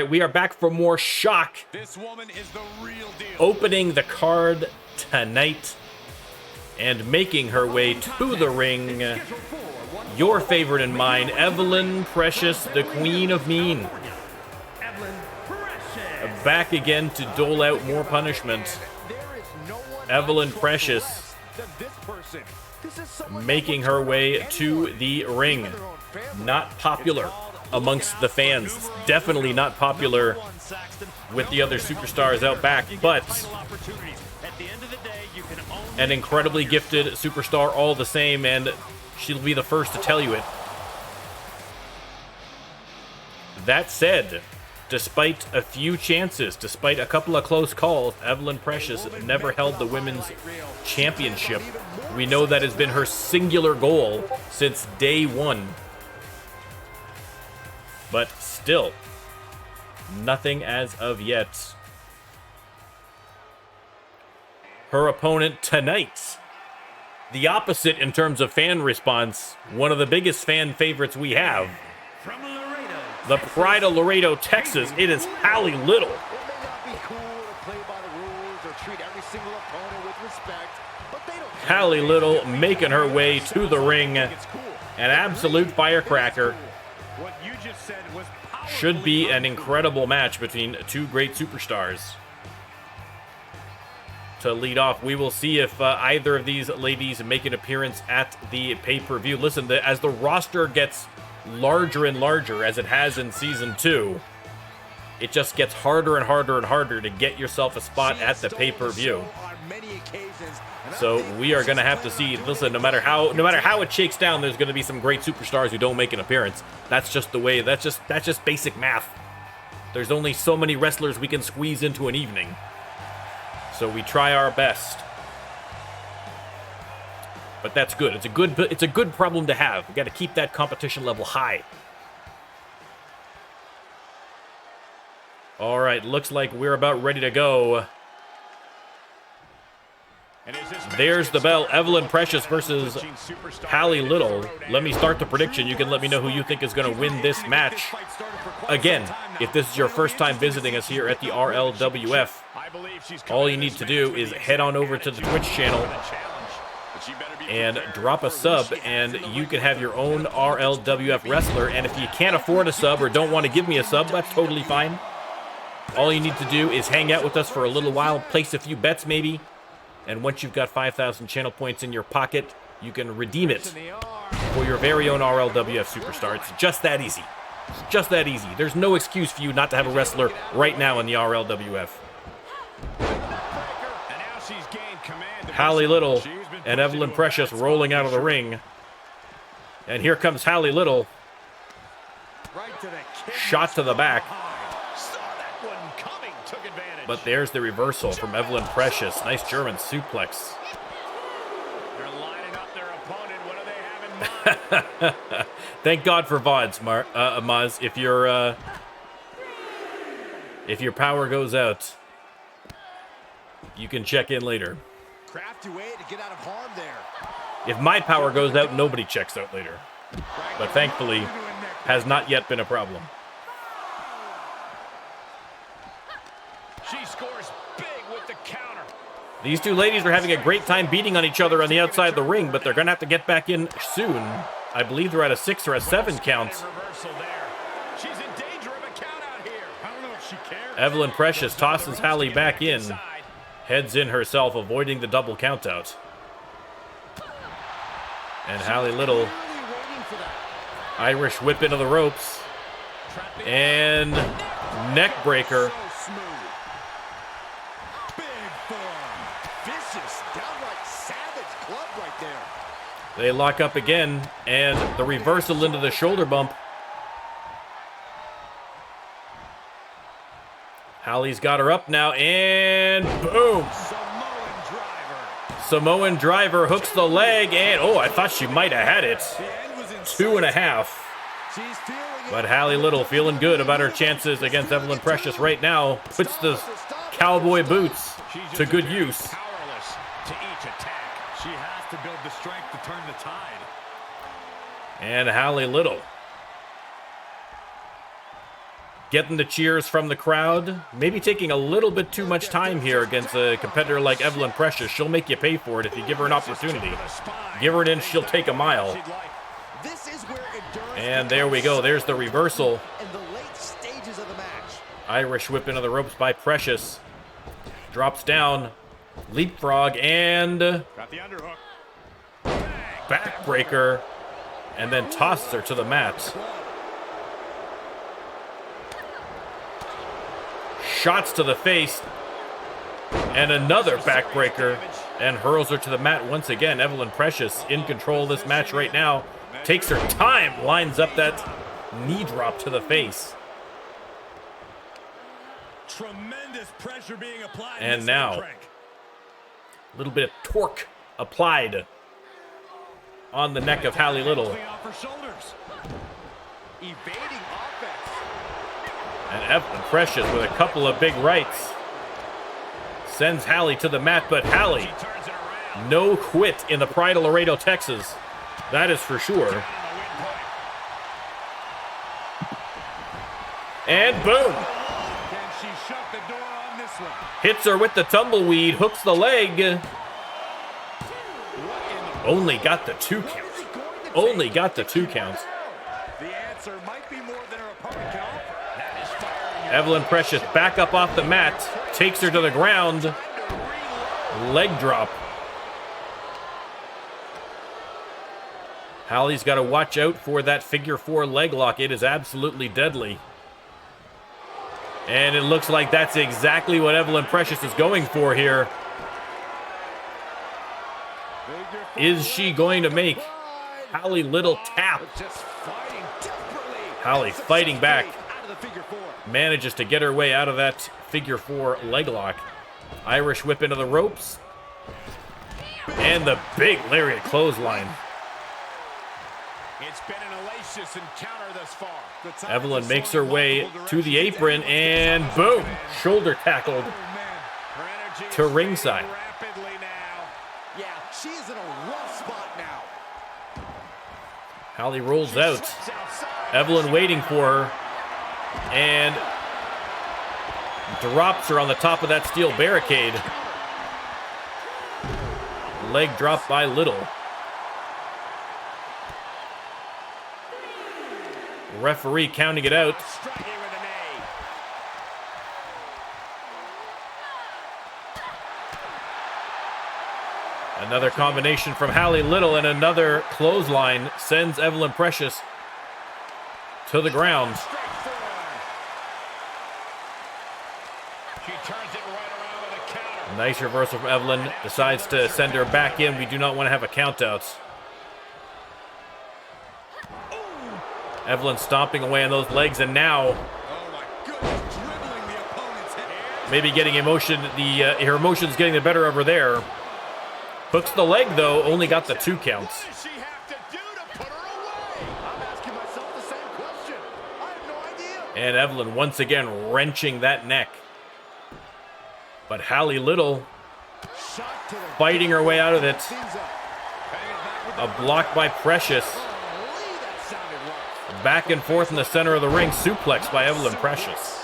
right, we are back for more shock. This woman is the real deal. Opening the card tonight and making her way to the ring. Your favorite and mine, Evelyn Precious, the Queen of Mean. Back again to dole out more punishment. Evelyn Precious making her way to the ring. Not popular amongst the fans. Definitely not popular with the other superstars out back, but an incredibly gifted superstar all the same, and she'll be the first to tell you it. That said, despite a few chances, despite a couple of close calls, Evelyn Precious never held the women's championship. We know that has been her singular goal since day one. But still, nothing as of yet. Her opponent tonight, the opposite in terms of fan response, one of the biggest fan favorites we have. The pride of Laredo, Texas, it is Hallie Little. Hallie Little making her way to the ring. An absolute firecracker. Should be an incredible match between two great superstars. To lead off, we will see if either of these ladies make an appearance at the pay-per-view. Listen, as the roster gets larger and larger, as it has in Season 2, it just gets harder and harder and harder to get yourself a spot at the pay-per-view. So we are going to have to see. Listen, no matter how it shakes down, there's going to be some great superstars who don't make an appearance. That's just the way. That's just basic math. There's only so many wrestlers we can squeeze into an evening. So we try our best. But that's good. It's a good problem to have. We got to keep that competition level high. All right, looks like we're about ready to go. There's the bell. Evelyn Precious versus Hallie Little. Let me start the prediction. You can let me know who you think is going to win this match. Again, if this is your first time visiting us here at the RLWF, all you need to do is head on over to the Twitch channel and drop a sub, and you can have your own RLWF wrestler. And if you can't afford a sub or don't want to give me a sub, that's totally fine. All you need to do is hang out with us for a little while, place a few bets maybe, and once you've got 5,000 channel points in your pocket, you can redeem it for your very own RLWF superstar. It's just that easy. It's just that easy. There's no excuse for you not to have a wrestler right now in the RLWF. Hallie Little and Evelyn Precious rolling out of the ring. And here comes Hallie Little. Shot to the back. But there's the reversal from Evelyn Precious. Nice German suplex. They're lining up their opponent. What do they have in mind? Thank God for VODs, Maz. If your power goes out, you can check in later. Crafty way to get out of harm there. If my power goes out, nobody checks out later. But thankfully, has not yet been a problem. She scores big with the counter. These two ladies are having a great time beating on each other on the outside of the ring, but they're going to have to get back in soon. I believe they're at a 6 or a 7 count. She's in danger of a count out here. I don't know if she cares. Evelyn Precious tosses Hallie back in. Heads in herself, avoiding the double count out. And Hallie Little, Irish whip into the ropes. And neck breaker. They lock up again, and the reversal into the shoulder bump. Hallie's got her up now, and boom! Samoan driver hooks the leg, and oh, I thought she might have had it. 2.5. But Hallie Little feeling good about her chances against Evelyn Precious right now. Puts the cowboy boots to good use. She has to build the strength to turn the tide. And Hallie Little Getting the cheers from the crowd. Maybe taking a little bit too much time here against a competitor like Evelyn Precious. She'll make you pay for it if you give her an opportunity. Give her an inch, she'll take a mile. And there we go. There's the reversal. Irish whip into the ropes by Precious. Drops down. Leapfrog and backbreaker. And then tosses her to the mat. Shots to the face. And another backbreaker. And hurls her to the mat once again. Evelyn Precious in control of this match right now. Takes her time. Lines up that knee drop to the face. Tremendous pressure being applied. And now, a little bit of torque applied on the neck of Hallie Little. And Evelyn Precious with a couple of big rights. Sends Hallie to the mat, but Hallie, no quit in the Pride of Laredo, Texas. That is for sure. And boom. Hits her with the tumbleweed, hooks the leg. Only got the 2 count. Only got the 2 count. Evelyn Precious back up off the mat, takes her to the ground. Leg drop. Hallie's got to watch out for that figure 4 leg lock. It is absolutely deadly. And it looks like that's exactly what Evelyn Precious is going for here. Is she going to make Hallie Little tap? Hallie fighting back. Manages to get her way out of that figure 4 leg lock. Irish whip into the ropes. And the big lariat clothesline. It's been an hellacious encounter thus far. Evelyn makes her way to the apron and boom, shoulder tackled to ringside. Yeah, she's in a rough spot now. Hallie rolls out. Evelyn waiting for her and drops her on the top of that steel barricade. Leg drop by Little. Referee counting it out. Another combination from Hallie Little and another clothesline sends Evelyn Precious to the ground. Nice reversal from Evelyn. Decides to send her back in. We do not want to have a count out. Evelyn stomping away on those legs, and now maybe getting emotion. Her emotion's getting the better of her there. Hooks the leg though, only got the 2 counts. And Evelyn once again wrenching that neck. But Hallie Little fighting her way out of it. A block by Precious. Back and forth in the center of the ring. Suplex by Evelyn Precious.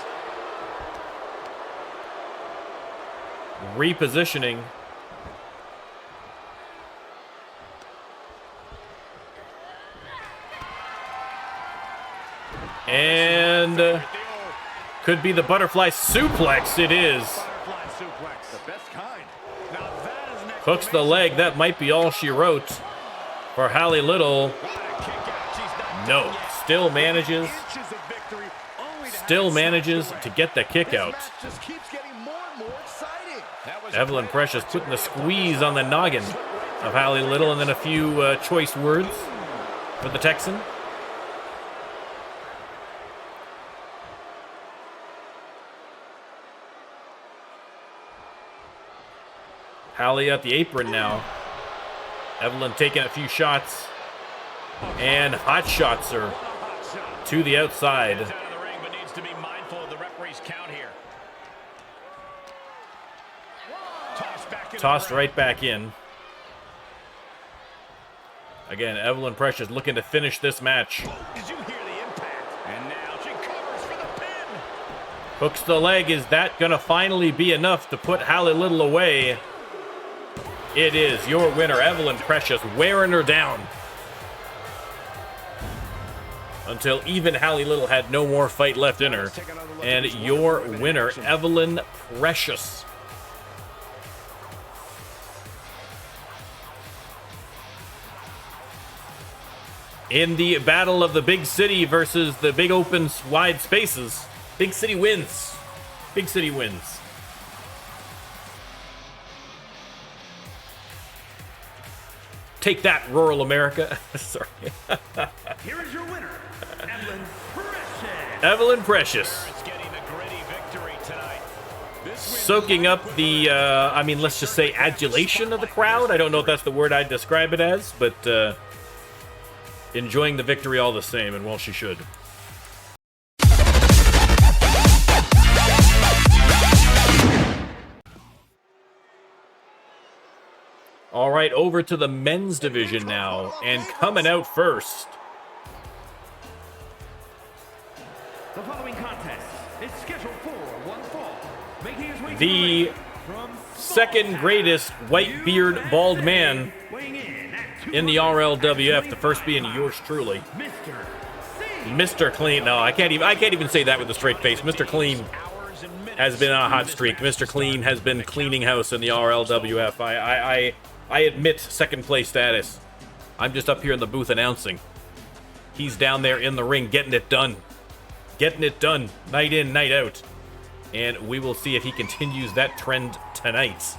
Repositioning. And could be the butterfly suplex. It is. Hooks the leg. That might be all she wrote for Hallie Little. No. Still manages to get the kick out. Evelyn Precious putting the squeeze on the noggin of Hallie Little, and then a few choice words for the Texan. Hallie at the apron now. Evelyn taking a few shots and hot shots her to the outside. Tossed right back in. Again, Evelyn Precious looking to finish this match. Did you hear the impact? And now she covers for the pin. Hooks the leg. Is that going to finally be enough to put Hallie Little away? It is. Your winner, Evelyn Precious, wearing her down until even Hallie Little had no more fight left in her. And your winner, Evelyn Precious. In the battle of the big city versus the big open wide spaces, big city wins. Big city wins. Take that, rural America. Sorry. Here is your winner, Evelyn Precious. Evelyn Precious. Soaking up the, I mean, let's just say adulation of the crowd. I don't know if that's the word I'd describe it as, but enjoying the victory all the same, and well, she should. All right, over to the men's division now, and coming out first. The following contest is scheduled for one fall. Making his way The second greatest white beard bald man in the RLWF, the first being yours truly, Mr. Clean. No, I can't even say that with a straight face. Mr. Clean has been on a hot streak. Mr. Clean has been cleaning house in the RLWF. I admit second place status. I'm just up here in the booth announcing. He's down there in the ring getting it done. Getting it done night in, night out. And we will see if he continues that trend tonight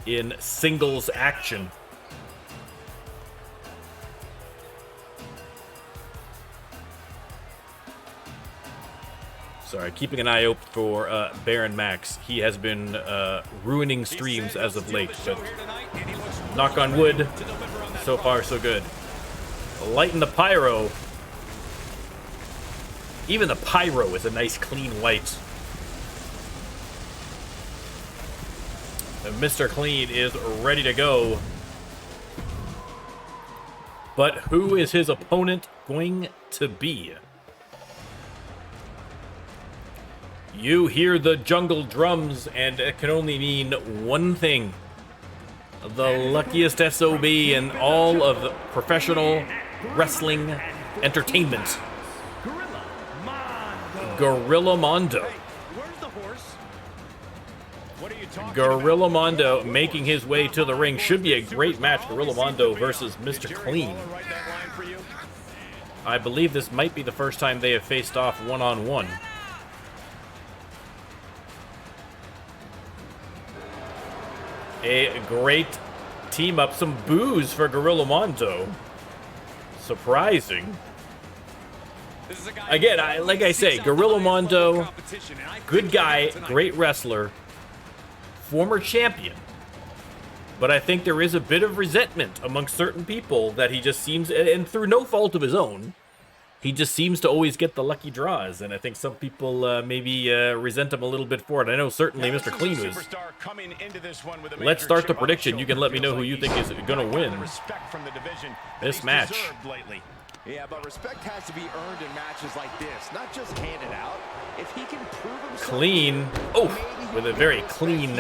in singles action. Sorry, keeping an eye out for Baron Max. He has been ruining streams as of late, but knock on wood, so far so good. Lighting the pyro. Even the pyro is a nice clean white. And Mr. Clean is ready to go. But who is his opponent going to be? You hear the jungle drums, and it can only mean one thing. The luckiest SOB in all of professional wrestling entertainment. Gorilla Mondo. Gorilla Mondo making his way to the ring. Should be a great match. Gorilla Mondo versus Mr. Clean. I believe this might be the first time they have faced off one-on-one. A great team up. Some boos for Gorilla Mondo. Surprising. Again, like I say, Gorilla Mondo, good guy, great wrestler, former champion. But I think there is a bit of resentment amongst certain people that he just seems, and through no fault of his own, he just seems to always get the lucky draws. And I think some people maybe resent him a little bit for it. I know certainly Mr. Clean was. Let's start the prediction. You can let me know who you think is going to win this match. Yeah, but respect has to be earned in matches like this, not just handed out. If he can prove himself Clean. Oh, with a very clean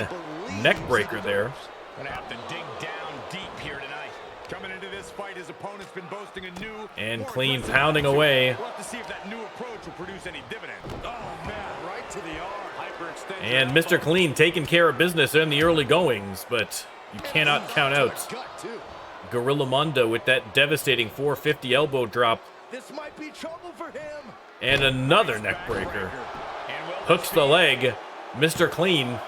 neck breaker there. Gonna have to dig down deep here tonight. Coming into this fight, his opponent's been boasting a new and Clean pounding away. We'll have to see if that new approach will produce any dividends. Oh man, right to the arm. Hyperextension. And Mr. Clean taking care of business in the early goings, but you cannot count out Gorilla Mondo with that devastating 450 elbow drop. This might be trouble for him. And another neck breaker. Hooks the leg. Mr. Clean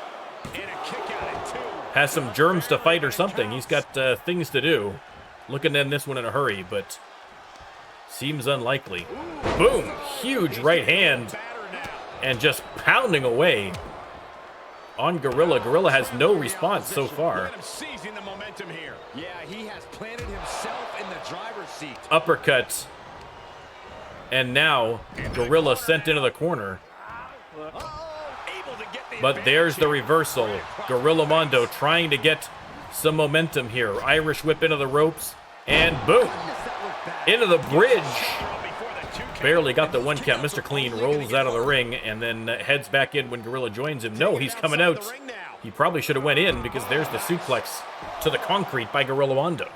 has some germs to fight or something. He's got things to do. Looking to end this one in a hurry, but seems unlikely. Boom! Huge right hand. And just pounding away on Gorilla. Gorilla has no response so far. Yeah, he has planted himself in the driver's seat. Uppercuts. And now Gorilla sent into the corner. But there's the reversal. Gorilla Mondo trying to get some momentum here. Irish whip into the ropes. And boom! Into the bridge. barely got the 1 count. Mr. Clean rolls out of the ring and then heads back in when Gorilla joins him. No, he's coming out. He probably should have went in because there's the suplex to the concrete by Gorilla Mondo.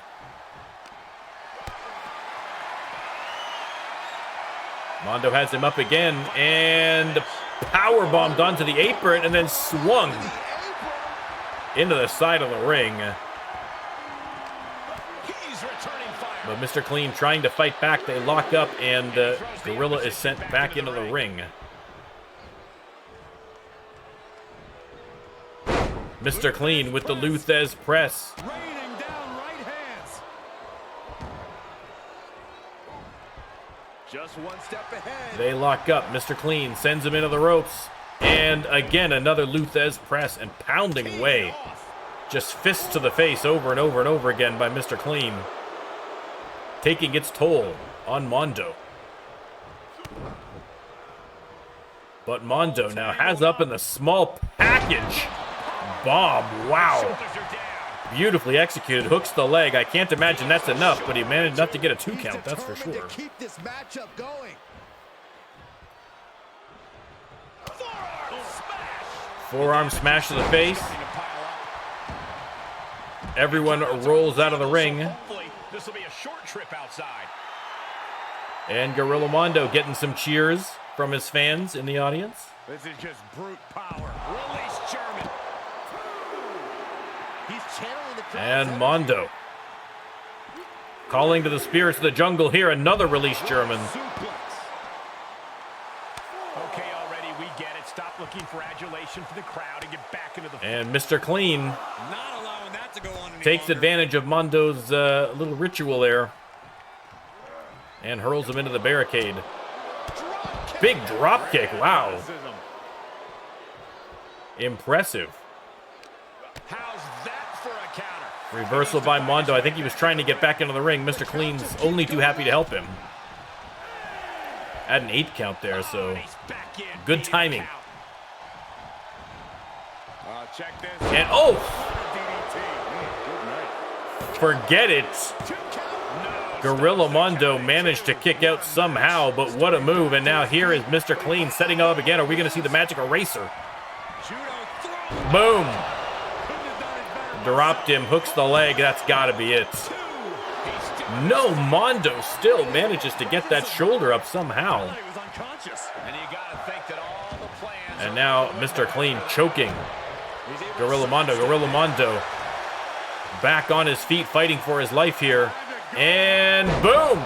Mondo has him up again and power bombed onto the apron and then swung into the side of the ring. But Mr. Clean trying to fight back. They lock up and Gorilla is sent back into the ring. Mr. Clean with the Luthez press. Raining down right hands. Just one step ahead. They lock up. Mr. Clean sends him into the ropes. And again, another Luthez press and pounding away. Just fists to the face over and over and over again by Mr. Clean. Taking its toll on Mondo. But Mondo now has up in the small package. Bomb, wow. Beautifully executed, hooks the leg. I can't imagine that's enough, but he managed not to get a 2 count, that's for sure. Keep this matchup going. Forearm smash to the face. Everyone rolls out of the ring. This will be a short trip outside. And Gorilla Mondo getting some cheers from his fans in the audience. This is just brute power. Release German. He's channeling the crowd. And Mondo calling to the spirits of the jungle here. Another release German. Okay, already, we get it. Stop looking for adulation for the crowd and get back into the... And Mr. Clean Not allowing that to go on any takes longer. advantage of Mondo's little ritual there. And hurls him into the barricade. Big drop kick, wow. Impressive. How's that for a counter? Reversal by Mondo. I think he was trying to get back into the ring. Mr. Clean's only too happy to help him. Had an 8 count there, so good timing. Check this. And oh! Forget it. Gorilla Mondo managed to kick out somehow, but what a move. And now here is Mr. Clean setting up again. Are we going to see the magic eraser? Boom. Dropped him, hooks the leg. That's got to be it. No, Mondo still manages to get that shoulder up somehow. And now Mr. Clean choking. Gorilla Mondo back on his feet, fighting for his life here. And boom!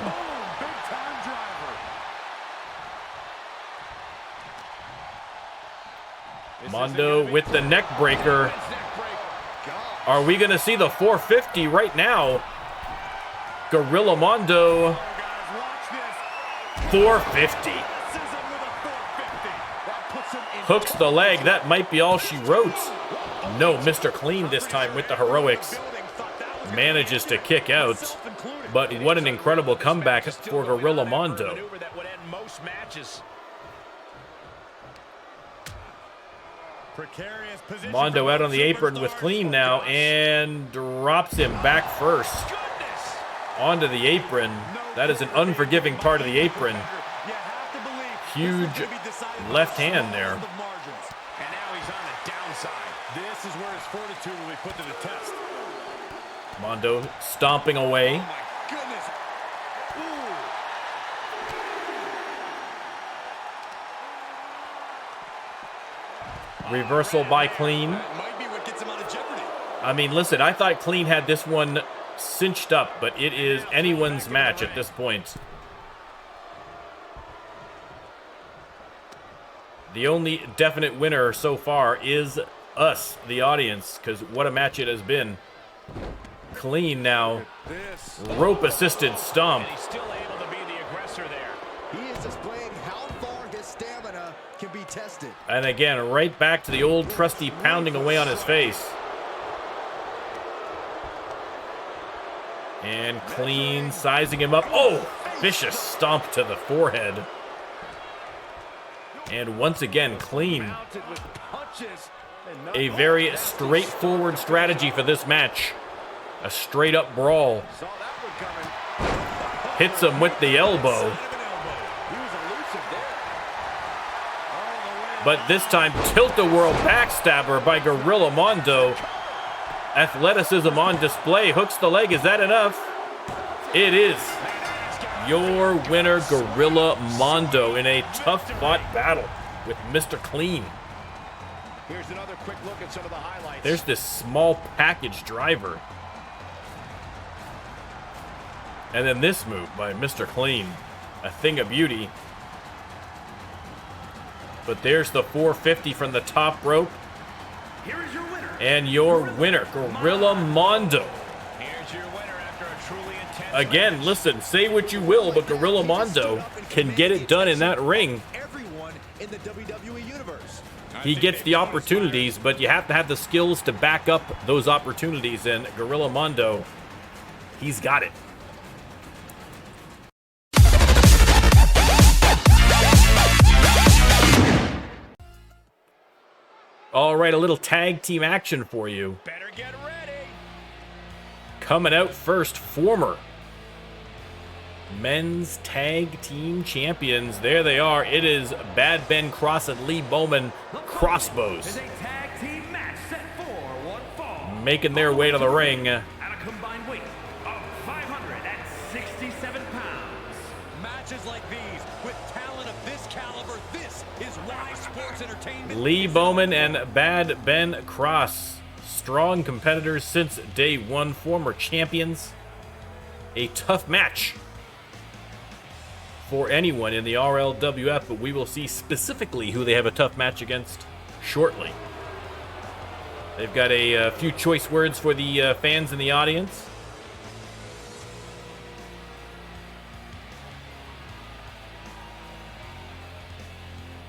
Mondo with the neck breaker. Are we going to see the 450 right now? Gorilla Mondo. 450. Hooks the leg. That might be all she wrote. No, Mr. Clean this time with the heroics. Manages to kick out. But what an incredible comeback for Gorilla Mondo. Mondo out on the apron with Clean now and drops him back first. Onto the apron. That is an unforgiving part of the apron. Huge left hand there. And now he's on the downside. This is where his fortitude will be put to the test. Mondo stomping away. Oh my goodness. Reversal by Clean. Might be what gets him out of jeopardy. I mean, listen, I thought Clean had this one cinched up, but it is anyone's match at this point. The only definite winner so far is us, the audience, because what a match it has been. Clean now. Rope-assisted stomp. He's still able to be the aggressor there. He is displaying how far his stamina can be tested. And again, right back to the old trusty pounding away on his face. And Clean sizing him up. Oh, vicious stomp to the forehead. And once again, Clean. A very straightforward strategy for this match. A straight up brawl. Hits him with the elbow. But this time, tilt-a-whirl backstabber by Gorilla Mondo. Athleticism on display. Hooks the leg. Is that enough? It is. Your winner, Gorilla Mondo, in a tough-fought battle with Mr. Clean. Here's another quick look at some of the highlights. There's this small package driver. And then this move by Mr. Clean. A thing of beauty. But there's the 450 from the top rope. Here is your winner. And your winner, Gorilla Mondo. Here's your winner after a truly intense Again, listen, say what you will, but Gorilla Mondo can get it done in that ring. Everyone in the WWE Universe. He gets the opportunities, but you have to have the skills to back up those opportunities, and Gorilla Mondo, he's got it. All right, a little tag team action for you. Better get ready. Coming out first, former men's tag team champions. There they are. It is Bad Ben Cross and Lee Bowman, Crossbows, Is a tag team match set for one fall. making their way to the ring. At a combined weight of 567 pounds. Matches like these with talent of this caliber, this is why sports entertainment. Lee Bowman and Bad Ben Cross, strong competitors since day one, former champions. A tough match for anyone in the RLWF, but we will see specifically who they have a tough match against shortly. They've got a few choice words for the fans in the audience.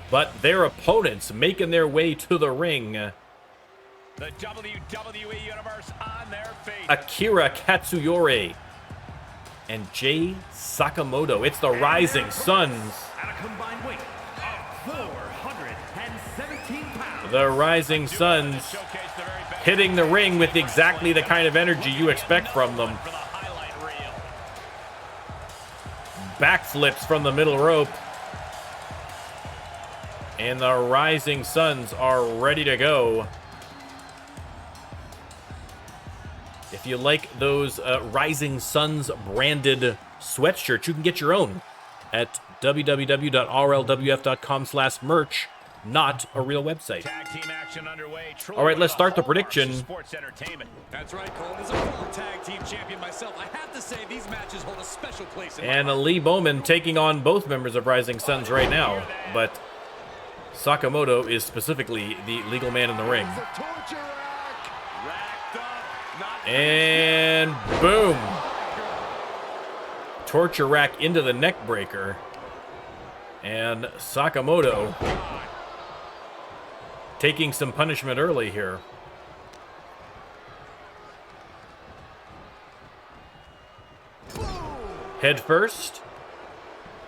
But their opponents making their way to the ring. The WWE Universe on their feet. Akira Katsuyori and Jay Sakamoto. It's the Rising Suns. At a combined weight of 417 pounds. The Rising Suns hitting the ring with exactly the kind of energy you expect from them. For the highlight reel. Backflips from the middle rope. And the Rising Suns are ready to go. If you like those Rising Suns branded sweatshirts, you can get your own at www.rlwf.com/merch. Not a real website. Tag team action underway. All right, let's start the hallmarks of prediction. Sports entertainment. That's right, Cole. As a former tag team champion myself, I have to say these matches hold a special place in And Lee Bowman taking on both members of Rising Suns right now, but Sakamoto is specifically the legal man in the ring. And boom! Torture rack into the neck breaker. And Sakamoto taking some punishment early here. Head first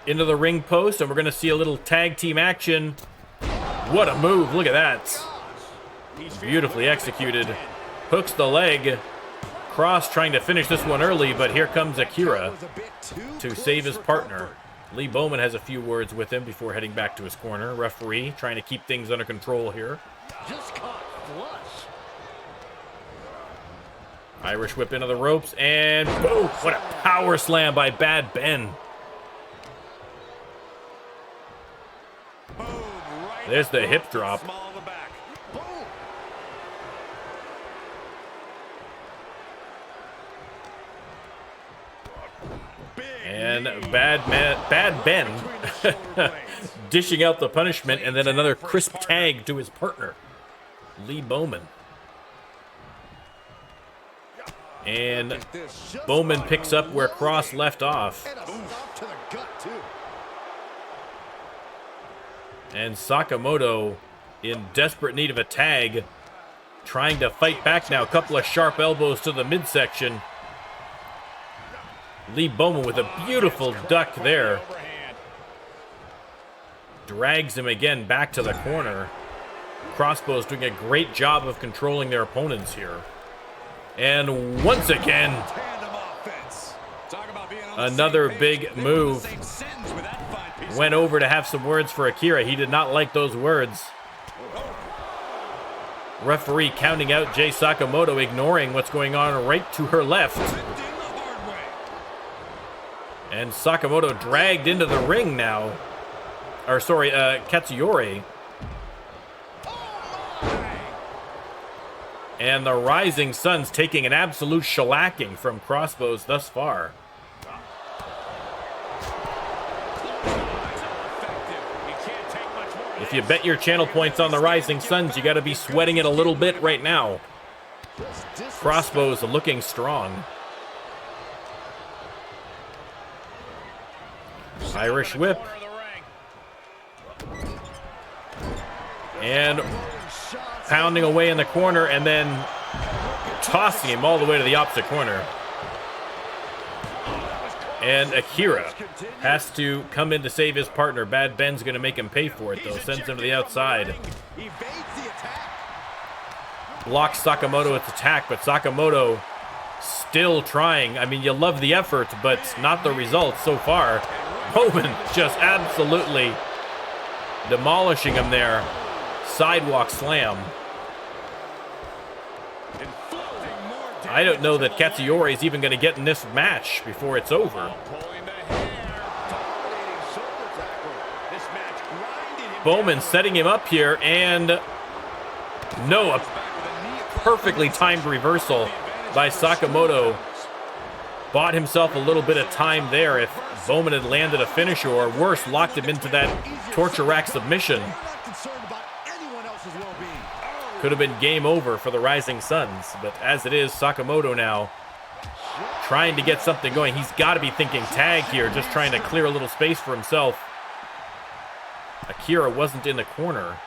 into the ring post, and we're going to see a little tag team action. What a move. Look at that. Beautifully executed. Hooks the leg. Cross trying to finish this one early, but here comes Akira to save his partner. Lee Bowman has a few words with him before heading back to his corner. Referee trying to keep things under control here. Just caught flush. Irish whip into the ropes, and boom! What a power slam by Bad Ben. There's the hip drop. Small of the back. And Bad Ben dishing out the punishment, and then another crisp tag to his partner, Lee Bowman. And Bowman picks up where Cross left off. And Sakamoto in desperate need of a tag, trying to fight back now. A couple of sharp elbows to the midsection. Lee Bowman with a beautiful duck there. Drags him again back to the corner. Crossbows doing a great job of controlling their opponents here. And once again, another big move. Went over to have some words for Akira. He did not like those words. Referee counting out Jay Sakamoto, ignoring what's going on right to her left. And Sakamoto dragged into the ring now. Or sorry, Katsuyori. And the Rising Suns taking an absolute shellacking from Crossbows thus far. If you bet your channel points on the Rising Suns, you got to be sweating it a little bit right now. Crossbows looking strong. Irish whip. And pounding away in the corner and then tossing him all the way to the opposite corner. And Akira has to come in to save his partner. Bad Ben's going to make him pay for it, though. Sends him to the outside. Blocks Sakamoto's attack, but Sakamoto still trying. I mean, you love the effort, but not the results so far. Bowman just absolutely demolishing him there. Sidewalk slam. I don't know that Katsuyori is even going to get in this match before it's over. Bowman setting him up here, and no, a perfectly timed reversal by Sakamoto. Bought himself a little bit of time there. If Bowman had landed a finisher, or worse, locked him into that torture rack submission, could have been game over for the Rising Suns. But as it is, Sakamoto now trying to get something going. He's got to be thinking tag here, just trying to clear a little space for himself. Akira wasn't in the corner.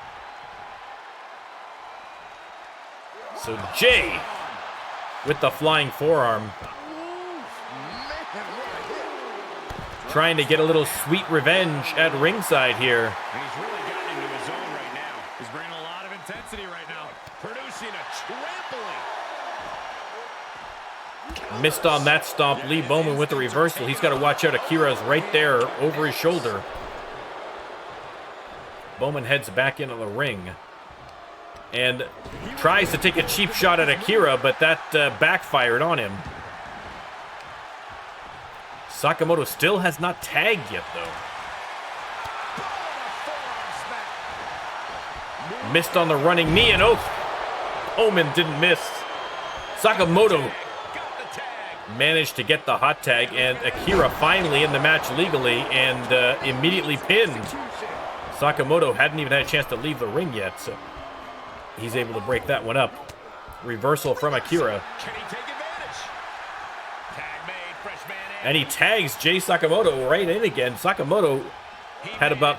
So Jay with the flying forearm. Trying to get a little sweet revenge at ringside here. He's really gotten into his zone right now. He's bringing a lot of intensity right now. Producing a trampling. Missed on that stomp. Lee Bowman with the reversal. He's got to watch out. Akira's right there over his shoulder. Bowman heads back into the ring and tries to take a cheap shot at Akira, but that backfired on him. Sakamoto still has not tagged yet, though. Missed on the running knee, and Bowman didn't miss. Sakamoto managed to get the hot tag, and Akira finally in the match legally and immediately pinned. Sakamoto hadn't even had a chance to leave the ring yet, so he's able to break that one up. Reversal from Akira. And he tags Jay Sakamoto right in again. Sakamoto had about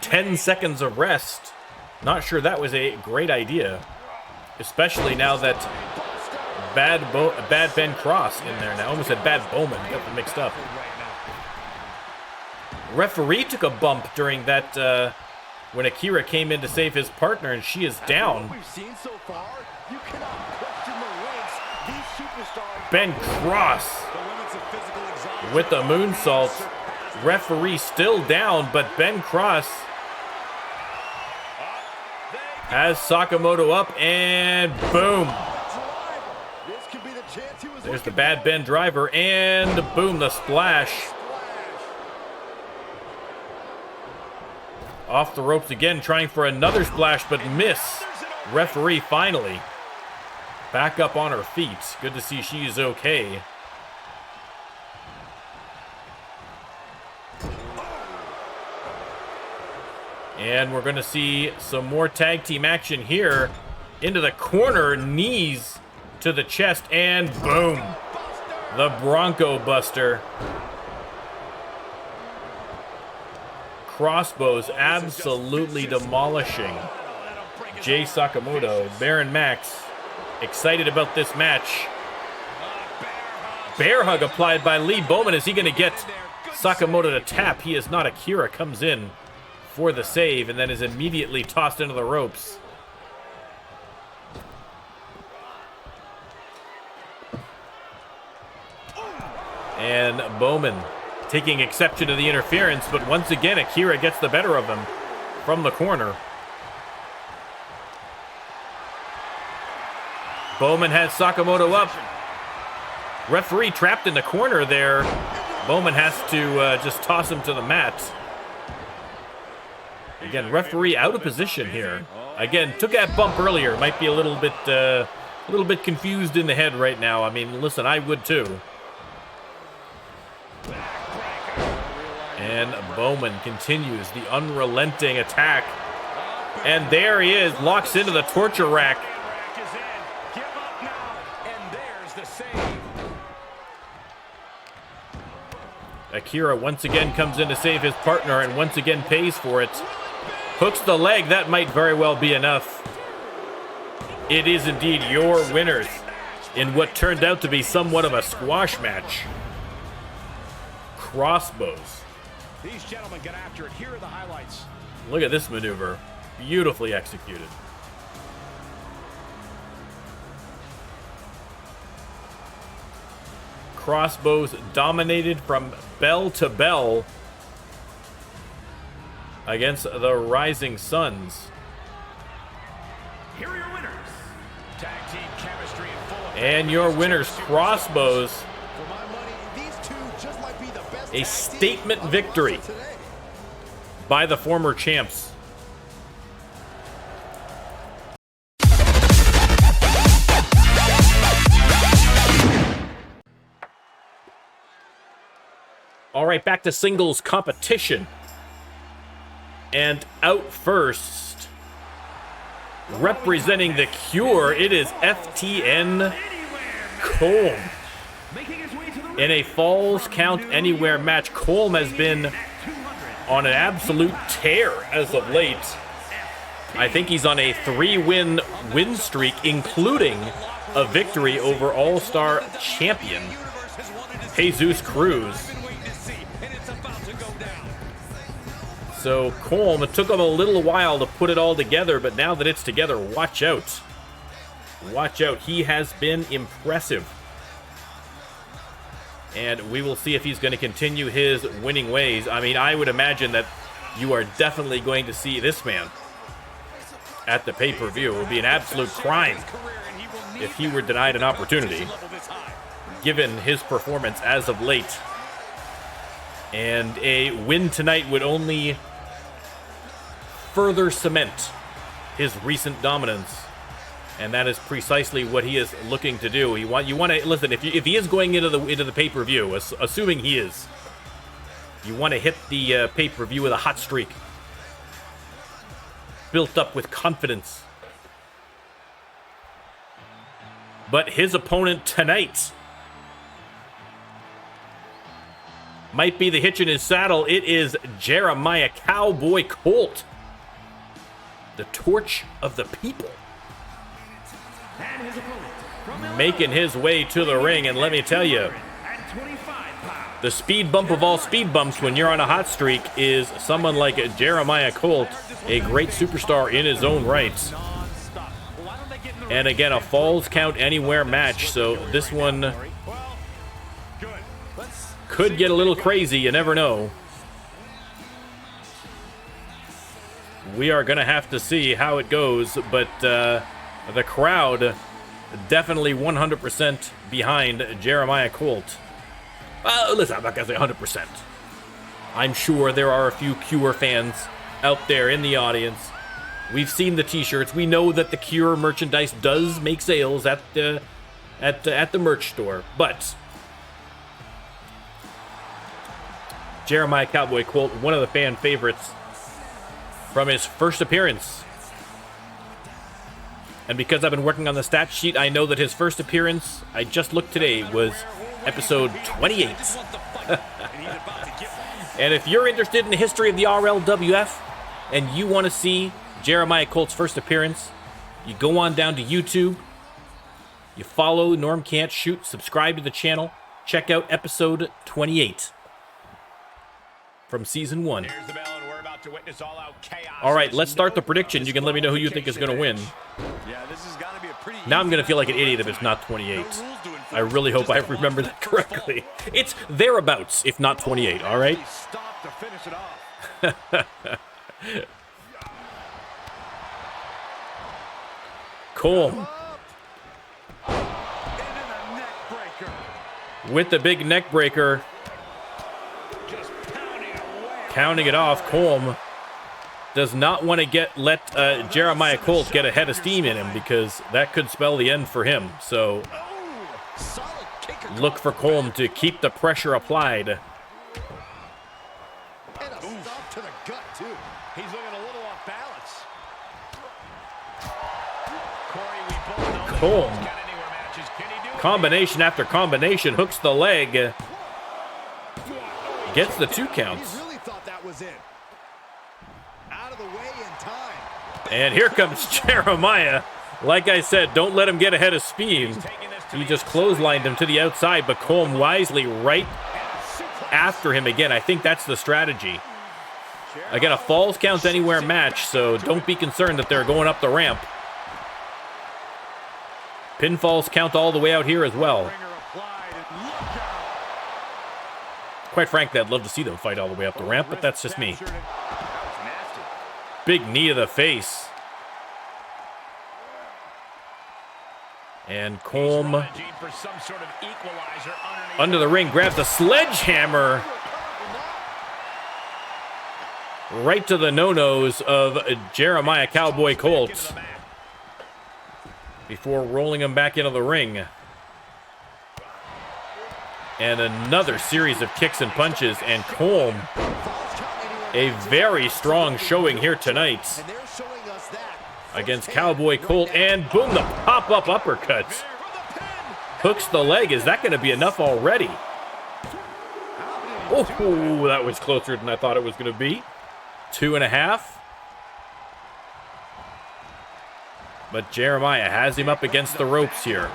10 seconds of rest. Not sure that was a great idea, especially now that Bad Ben Cross in there now. Almost said Bad Bowman, got them mixed up. Referee took a bump during that when Akira came in to save his partner, and she is down. Ben Cross with the moonsault. Referee still down, but Ben Cross has Sakamoto up, and boom. There's the Bad Ben driver, and boom, the splash. Off the ropes again, trying for another splash, but miss. Referee finally back up on her feet. Good to see she is okay. And we're going to see some more tag team action here. Into the corner, knees to the chest, and boom. The Bronco Buster. Crossbows absolutely demolishing Jay Sakamoto. Baron Max excited about this match. Bear hug applied by Lee Bowman. Is he going to get Sakamoto to tap? He is not. Akira comes in for the save and then is immediately tossed into the ropes. And Bowman taking exception to the interference, but once again Akira gets the better of him from the corner. Bowman has Sakamoto up. Referee trapped in the corner there. Bowman has to just toss him to the mat. Again, referee out of position here. Again, took that bump earlier. Might be a little bit confused in the head right now. I mean, listen, I would too. And Bowman continues the unrelenting attack. And there he is, locks into the torture rack. Akira once again comes in to save his partner and once again pays for it. Hooks the leg, that might very well be enough. It is indeed your winners in what turned out to be somewhat of a squash match. Crossbows. These gentlemen get after it. Here are the highlights. Look at this maneuver. Beautifully executed. Crossbows dominated from bell to bell against the Rising Suns. Here are your winners. Tag team chemistry in full effect. And your winners, Crossbows. For my money, these two just might be the best A tag team statement victory today. by the former champs. All right, back to singles competition. And out first, representing the Cure, it is FTN Colm. In a Falls Count Anywhere match, Colm has been on an absolute tear as of late. I think he's on a 3-win win streak, including a victory over All-Star Champion Jesus Cruz. So Colm, it took him a little while to put it all together, but now that it's together, watch out. Watch out. He has been impressive. And we will see if he's going to continue his winning ways. I mean, I would imagine that you are definitely going to see this man at the pay-per-view. It would be an absolute crime if he were denied an opportunity, given his performance as of late. And a win tonight would only further cement his recent dominance, and that is precisely what he is looking to do. You want to listen, if he is going into the pay-per-view, assuming he is, you want to hit the pay-per-view with a hot streak, built up with confidence. But his opponent tonight might be the hitch in his saddle. It is Jeremiah Cowboy Colt, the torch of the people, making his way to the ring. And let me tell you, the speed bump of all speed bumps when you're on a hot streak is someone like Jeremiah Colt, a great superstar in his own right. And again, a Falls Count Anywhere match, so this one could get a little crazy, you never know. We are going to have to see how it goes, but the crowd definitely 100% behind Jeremiah Colt. Listen, I'm not going to say 100%. I'm sure there are a few Cure fans out there in the audience. We've seen the t-shirts. We know that the Cure merchandise does make sales at the merch store, but Jeremiah Cowboy Colt, one of the fan favorites from his first appearance. And because I've been working on the stat sheet, I know that his first appearance, I just looked today, was episode 28. And if you're interested in the history of the RLWF and you want to see Jeremiah Colt's first appearance, you go on down to YouTube, you follow NormCantShoot, subscribe to the channel, check out episode 28 from season 1. All right, let's start the prediction. You can let me know who you think is going to win. Now I'm going to feel like an idiot if it's not 28. I really hope I remember that correctly. It's thereabouts, if not 28, all right? Colm with the big neck breaker. Counting it off. Colm does not want to let Jeremiah Colt get a head of steam in him, because that could spell the end for him. So look for Colm to keep the pressure applied. And a stop to the gut, too. He's looking a little off balance. Colm, combination after combination, hooks the leg, gets the 2 counts. He really thought that was it. Out of the way in time. And here comes Jeremiah. Like I said, don't let him get ahead of speed. He just clotheslined him to the outside, but Colm wisely right after him again. I think that's the strategy. Again, a falls count anywhere match, so don't be concerned that they're going up the ramp. Pinfalls count all the way out here as well. Quite frankly, I'd love to see them fight all the way up the ramp, but that's just me. Big knee to the face. And Colm under the ring grabs a sledgehammer right to the no-nos of Jeremiah Cowboy Colt before rolling him back into the ring. And another series of kicks and punches, and Colm, a very strong showing here tonight against Cowboy Colt, and boom, the pop-up uppercuts. Hooks the leg. Is that going to be enough already? Oh, that was closer than I thought it was going to be. 2.5. But Jeremiah has him up against the ropes here,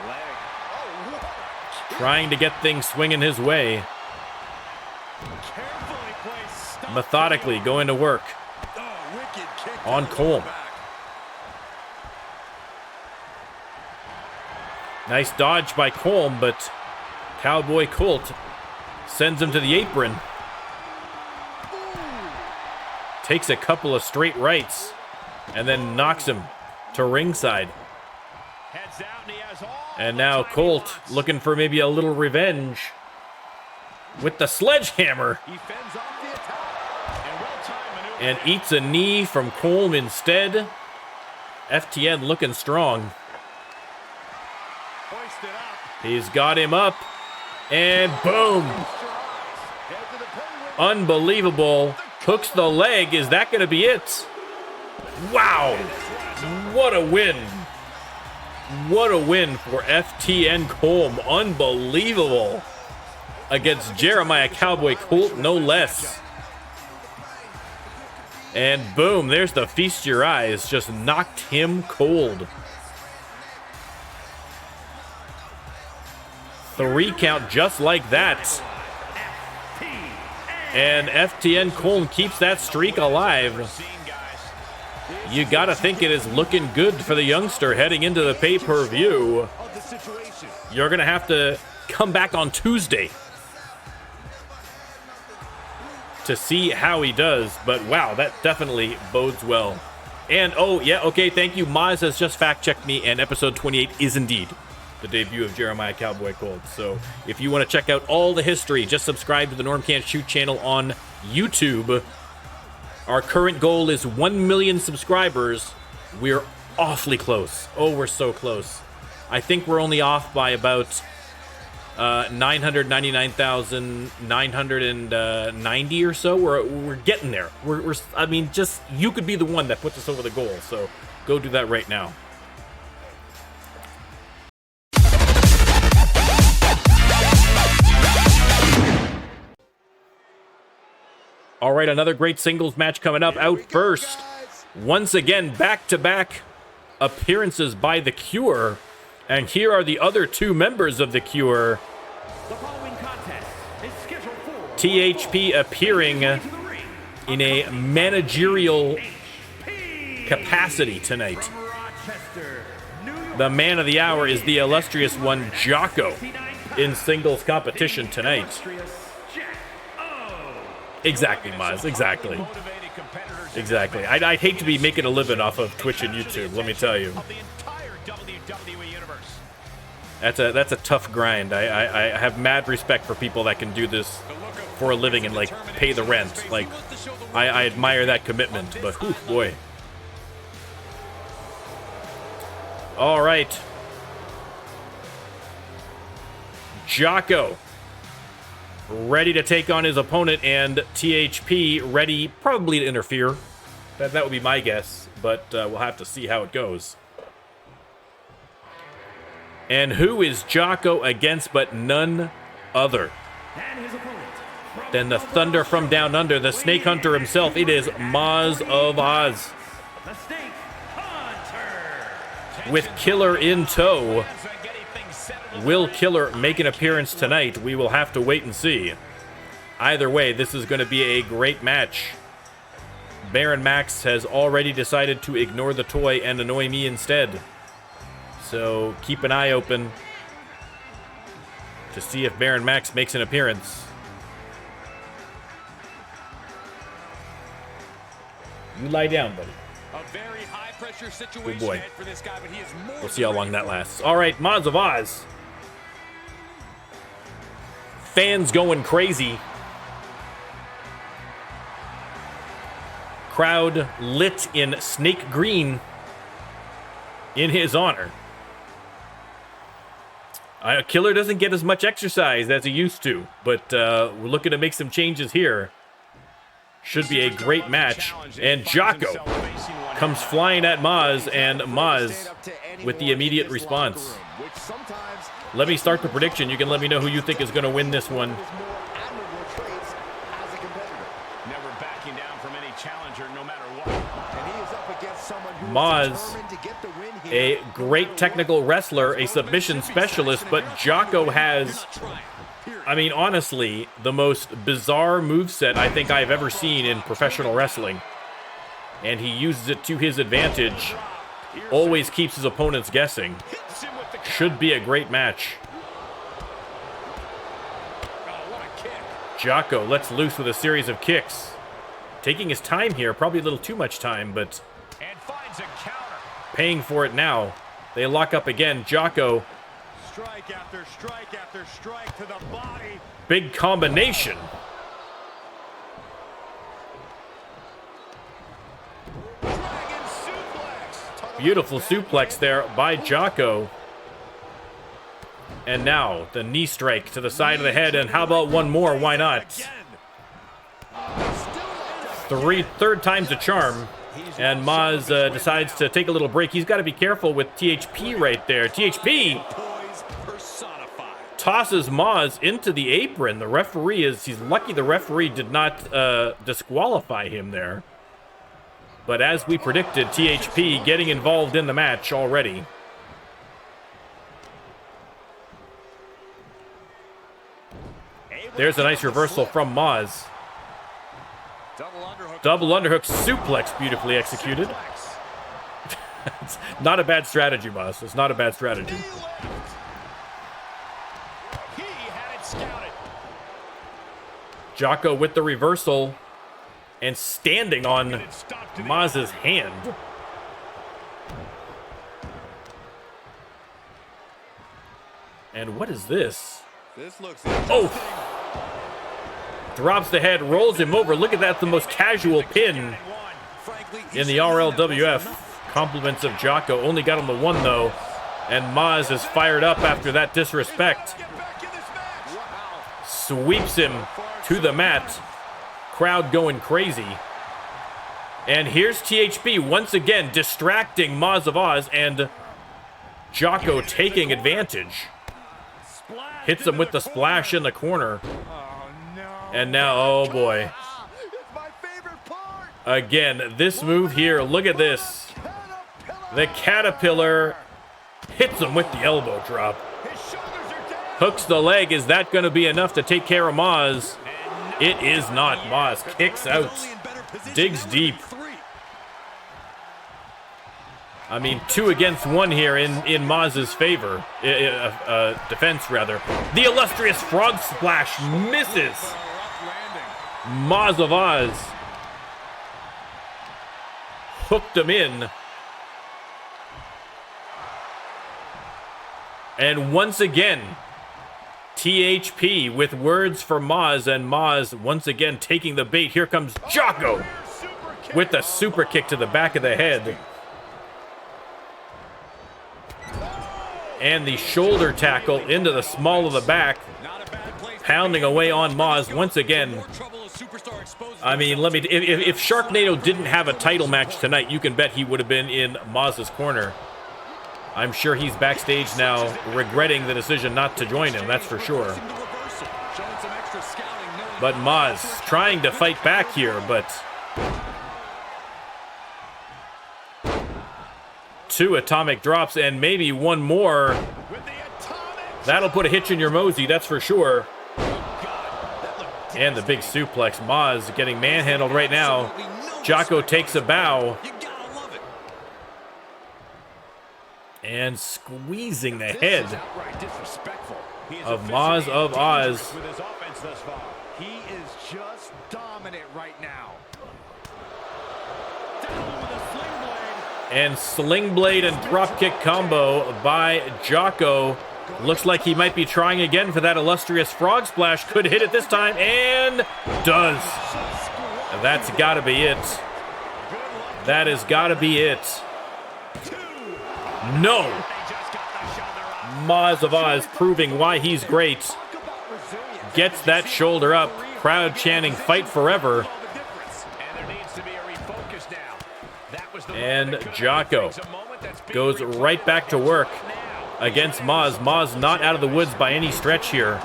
trying to get things swinging his way. Methodically going to work on Colm. Nice dodge by Colm, but Cowboy Colt sends him to the apron. Takes a couple of straight rights and then knocks him to ringside. And now Colt looking for maybe a little revenge with the sledgehammer. And eats a knee from Colm instead. FTN looking strong. He's got him up. And boom. Unbelievable. Hooks the leg. Is that going to be it? Wow. What a win. What a win for FTN Colm. Unbelievable. Against Jeremiah Cowboy Colt, no less. And boom, there's the feast your eyes. Just knocked him cold. 3 count just like that. And FTN Colm keeps that streak alive. You gotta think it is looking good for the youngster heading into the pay-per-view. You're gonna have to come back on Tuesday to see how he does, but wow, that definitely bodes well. And oh yeah, okay, thank you. Maz has just fact-checked me, and episode 28 is indeed the debut of Jeremiah Cowboy Colt. So if you want to check out all the history, just subscribe to the NormCantShoot channel on YouTube. Our current goal is 1 million subscribers. We're awfully close. Oh, we're so close. I think we're only off by about 999,990 or so. We're getting there. I mean, just you could be the one that puts us over the goal. So go do that right now. All right, another great singles match coming up. Out first, once again, back-to-back appearances by The Cure. And here are the other 2 members of The Cure. The following contest is scheduled for THP appearing in a managerial capacity tonight. The man of the hour is the illustrious one, Jocko, in singles competition tonight. Exactly, Maz. Exactly. Exactly. I'd hate to be making a living off of Twitch and YouTube, let me tell you. That's a tough grind. I have mad respect for people that can do this for a living and like pay the rent. Like I admire that commitment, but whew, boy. All right. Jocko ready to take on his opponent, and THP ready probably to interfere. That would be my guess, but we'll have to see how it goes. And who is Jocko against but none other than the Thunder from Down Under, the Snake Hunter himself. It is Maz of Oz. The Snake Hunter. With Killer in tow. Will Killer make an appearance tonight? We will have to wait and see. Either way, this is going to be a great match. Baron Max has already decided to ignore the toy and annoy me instead. So keep an eye open to see if Baron Max makes an appearance. You lie down, buddy. A very high pressure situation. Good boy. For this guy, but he is more We'll see how long that lasts. All right, Maz of Oz. Fans going crazy. Crowd lit in snake green in his honor. Killer doesn't get as much exercise as he used to, but we're looking to make some changes here. Should be a great match. And Jocko comes flying at Maz, and Maz with the immediate response. Let me start the prediction. You can let me know who you think is going to win this one. Never backing down from any challenger, no matter what. Maz, a great technical wrestler, a submission specialist, but Jocko has, I mean, honestly, the most bizarre moveset I think I've ever seen in professional wrestling. And he uses it to his advantage. Always keeps his opponents guessing. Should be a great match. Jocko lets loose with a series of kicks. Taking his time here, probably a little too much time, but paying for it now. They lock up again. Jocko. Strike after strike after strike to the body. Big combination. Beautiful suplex there by Jocko. And now the knee strike to the side of the head. And how about one more? Why not? Third time's a charm. And Maz decides to take a little break. He's got to be careful with THP right there. THP tosses Maz into the apron. The referee he's lucky the referee did not disqualify him there. But as we predicted, THP getting involved in the match already. There's a nice reversal from Maz. Double underhook suplex, beautifully executed. It's not a bad strategy, Maz. It's not a bad strategy. Jocko with the reversal and standing on Maz's hand. And what is this? Oh! Drops the head, rolls him over. Look at that, the most casual pin in the RLWF. Compliments of Jocko. Only got him the one, though. And Maz is fired up after that disrespect. Sweeps him to the mat. Crowd going crazy. And here's THP once again distracting Maz of Oz, and Jocko taking advantage. Hits him with the splash in the corner. And now, oh boy. Again, this move here, look at this. The Caterpillar hits him with the elbow drop. Hooks the leg. Is that going to be enough to take care of Maz? It is not. Maz kicks out. Digs deep. I mean, 2 against 1 here in Maz's favor. Defense, rather. The illustrious frog splash misses. Maz of Oz hooked him in. And once again, THP with words for Maz, and Maz once again taking the bait. Here comes Jocko with the super kick to the back of the head. And the shoulder tackle into the small of the back. Pounding away on Maz once again. I mean, if Sharknado didn't have a title match tonight, you can bet he would have been in Maz's corner. I'm sure he's backstage now regretting the decision not to join him, that's for sure. But Maz trying to fight back here, but 2 atomic drops and maybe one more. That'll put a hitch in your mosey, that's for sure. And the big suplex. Maz getting manhandled right now. Jocko takes a bow. And squeezing the head of Maz of Oz. He is just dominant right now. And sling blade and drop kick combo by Jocko. Looks like he might be trying again for that illustrious frog splash. Could hit it this time, and does. That's gotta be it. That has gotta be it. No! Maz of Oz proving why he's great. Gets that shoulder up. Crowd chanting, fight forever. And Jocko goes right back to work against Maz. Maz not out of the woods by any stretch here.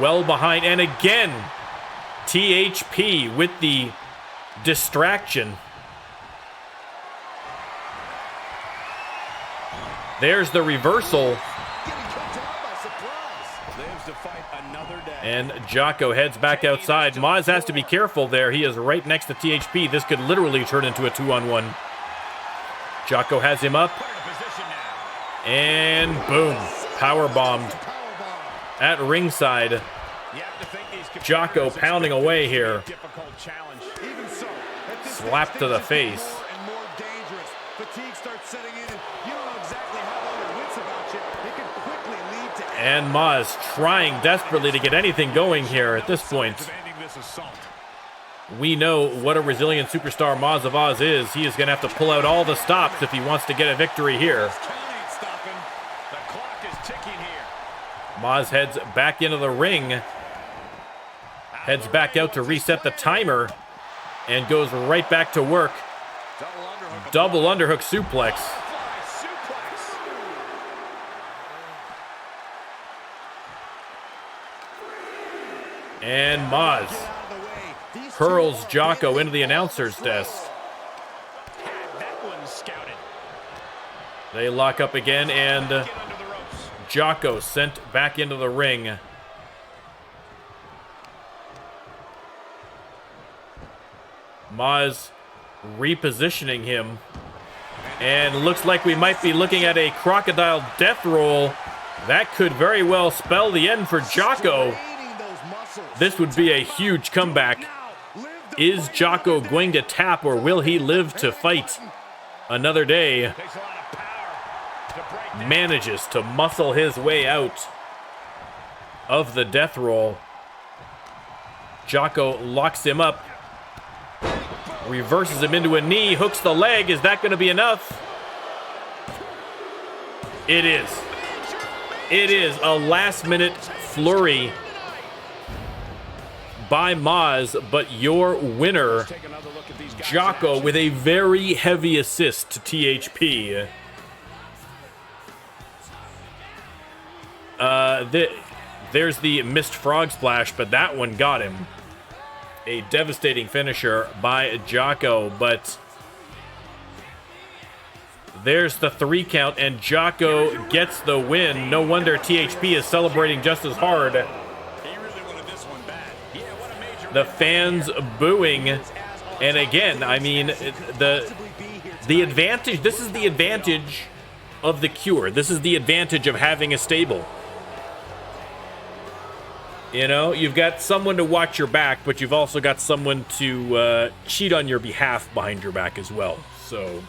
Well behind. And again, THP with the distraction. There's the reversal. And Jocko heads back outside. Maz has to be careful there. He is right next to THP. This could literally turn into a 2-on-1. Jocko has him up. And boom. Power bombed at ringside. Jocko pounding away here. Slap to the face. And Maz trying desperately to get anything going here at this point. We know what a resilient superstar Maz of Oz is. He is going to have to pull out all the stops if he wants to get a victory here. Maz heads back into the ring. Heads back out to reset the timer. And goes right back to work. Double underhook suplex. And Maz hurls Jocko into the announcer's desk. They lock up again, and Jocko sent back into the ring. Maz repositioning him. And looks like we might be looking at a crocodile death roll. That could very well spell the end for Jocko. This would be a huge comeback. Is Jocko going to tap, or will he live to fight another day? Manages to muscle his way out of the death roll. Jocko locks him up. Reverses him into a knee, hooks the leg. Is that going to be enough? It is. It is a last-minute flurry by Maz, but your winner, Jocko, with a very heavy assist to THP. There's the missed frog splash, but that one got him. A devastating finisher by Jocko, but there's the 3 count, and Jocko gets the win. No wonder THP is celebrating just as hard. The fans booing, and again, I mean, the advantage, this is the advantage of the Cure. This is the advantage of having a stable. You know, you've got someone to watch your back, but you've also got someone to cheat on your behalf behind your back as well. So,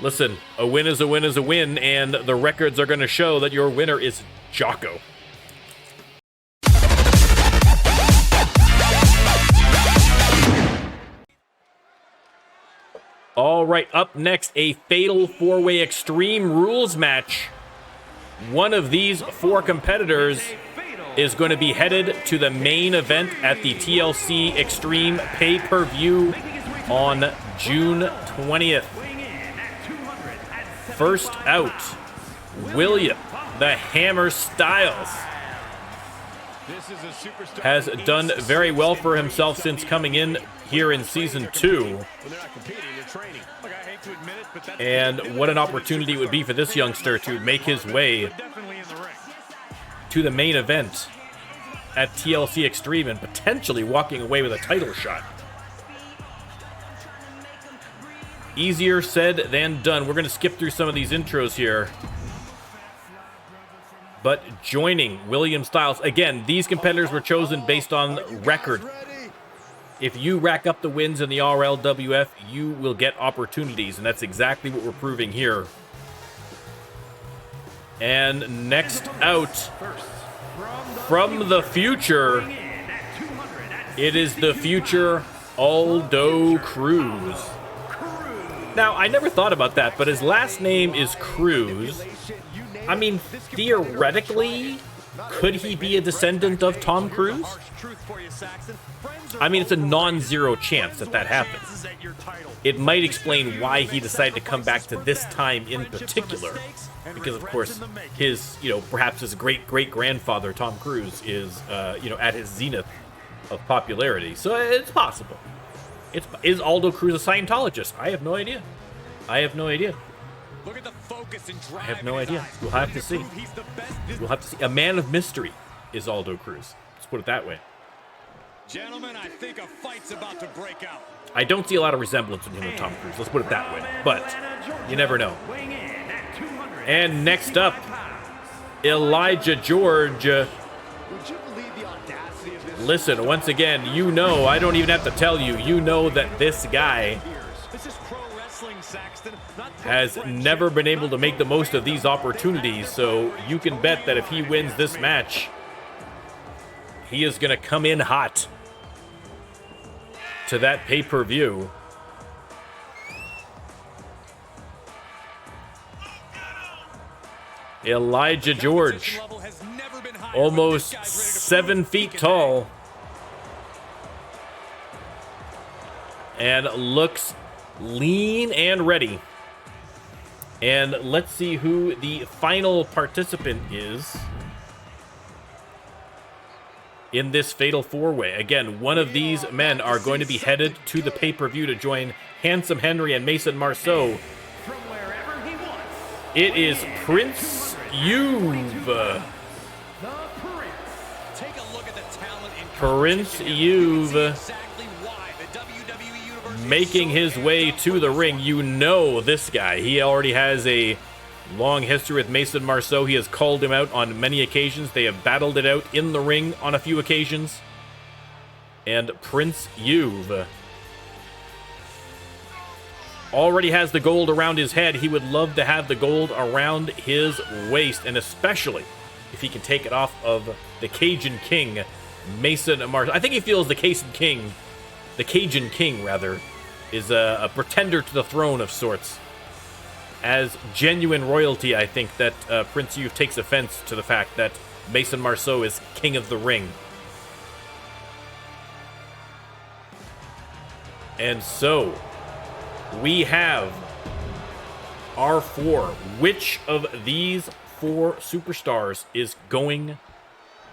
Listen, a win is a win is a win, and the records are going to show that your winner is Jocko. All right, up next, a fatal four-way Extreme Rules match. One of these four competitors is going to be headed to the main event at the TLC Extreme pay-per-view on June 20th. First out, William the Hammer Styles has done very well for himself since coming in here in Season 2. And what an opportunity it would be for this youngster to make his way to the main event at TLC Extreme and potentially walking away with a title shot. Easier said than done. We're going to skip through some of these intros here. But joining William Styles, again, these competitors were chosen based on record. If you rack up the wins in the RLWF, you will get opportunities, and that's exactly what we're proving here. And next out, from the future, it is the future Aldo Cruz. Now, I never thought about that, but his last name is Cruz. I mean, theoretically, could he be a descendant of Tom Cruise? I mean, it's a non-zero chance that that happens. It might explain why he decided to come back to this time in particular. Because, of course, his, perhaps his great-great-grandfather, Tom Cruise, is, at his zenith of popularity. So it's possible. Is Aldo Cruz a Scientologist? I have no idea. I have no idea. Look at the focus and drive. I have no idea. We'll have to see. We'll have to see. A man of mystery is Aldo Cruz. Let's put it that way. Gentlemen, I think a fight's about to break out. I don't see a lot of resemblance in him and Tom Cruise. Let's put it that way. But you never know. And next up, Elijah George. Listen, once again, I don't even have to tell you, that this guy has never been able to make the most of these opportunities, so you can bet that if he wins this match, he is going to come in hot to that pay-per-view. Elijah George, almost 7 feet tall, and looks lean and ready. And let's see who the final participant is in this fatal four-way. Again, one of these men are going to be headed to the pay-per-view to join Handsome Henry and Mason Marceau. It is Prince Youve. Prince Youve making his way to the ring. This guy. He already has a long history with Mason Marceau. He has called him out on many occasions. They have battled it out in the ring on a few occasions. And Prince Youve already has the gold around his head. He would love to have the gold around his waist, and especially if he can take it off of the Cajun King, Mason Marceau. I think he feels the Cajun King, is a pretender to the throne of sorts. As genuine royalty, I think that Prince Youve takes offense to the fact that Mason Marceau is king of the ring. And so, we have our four. Which of these four superstars is going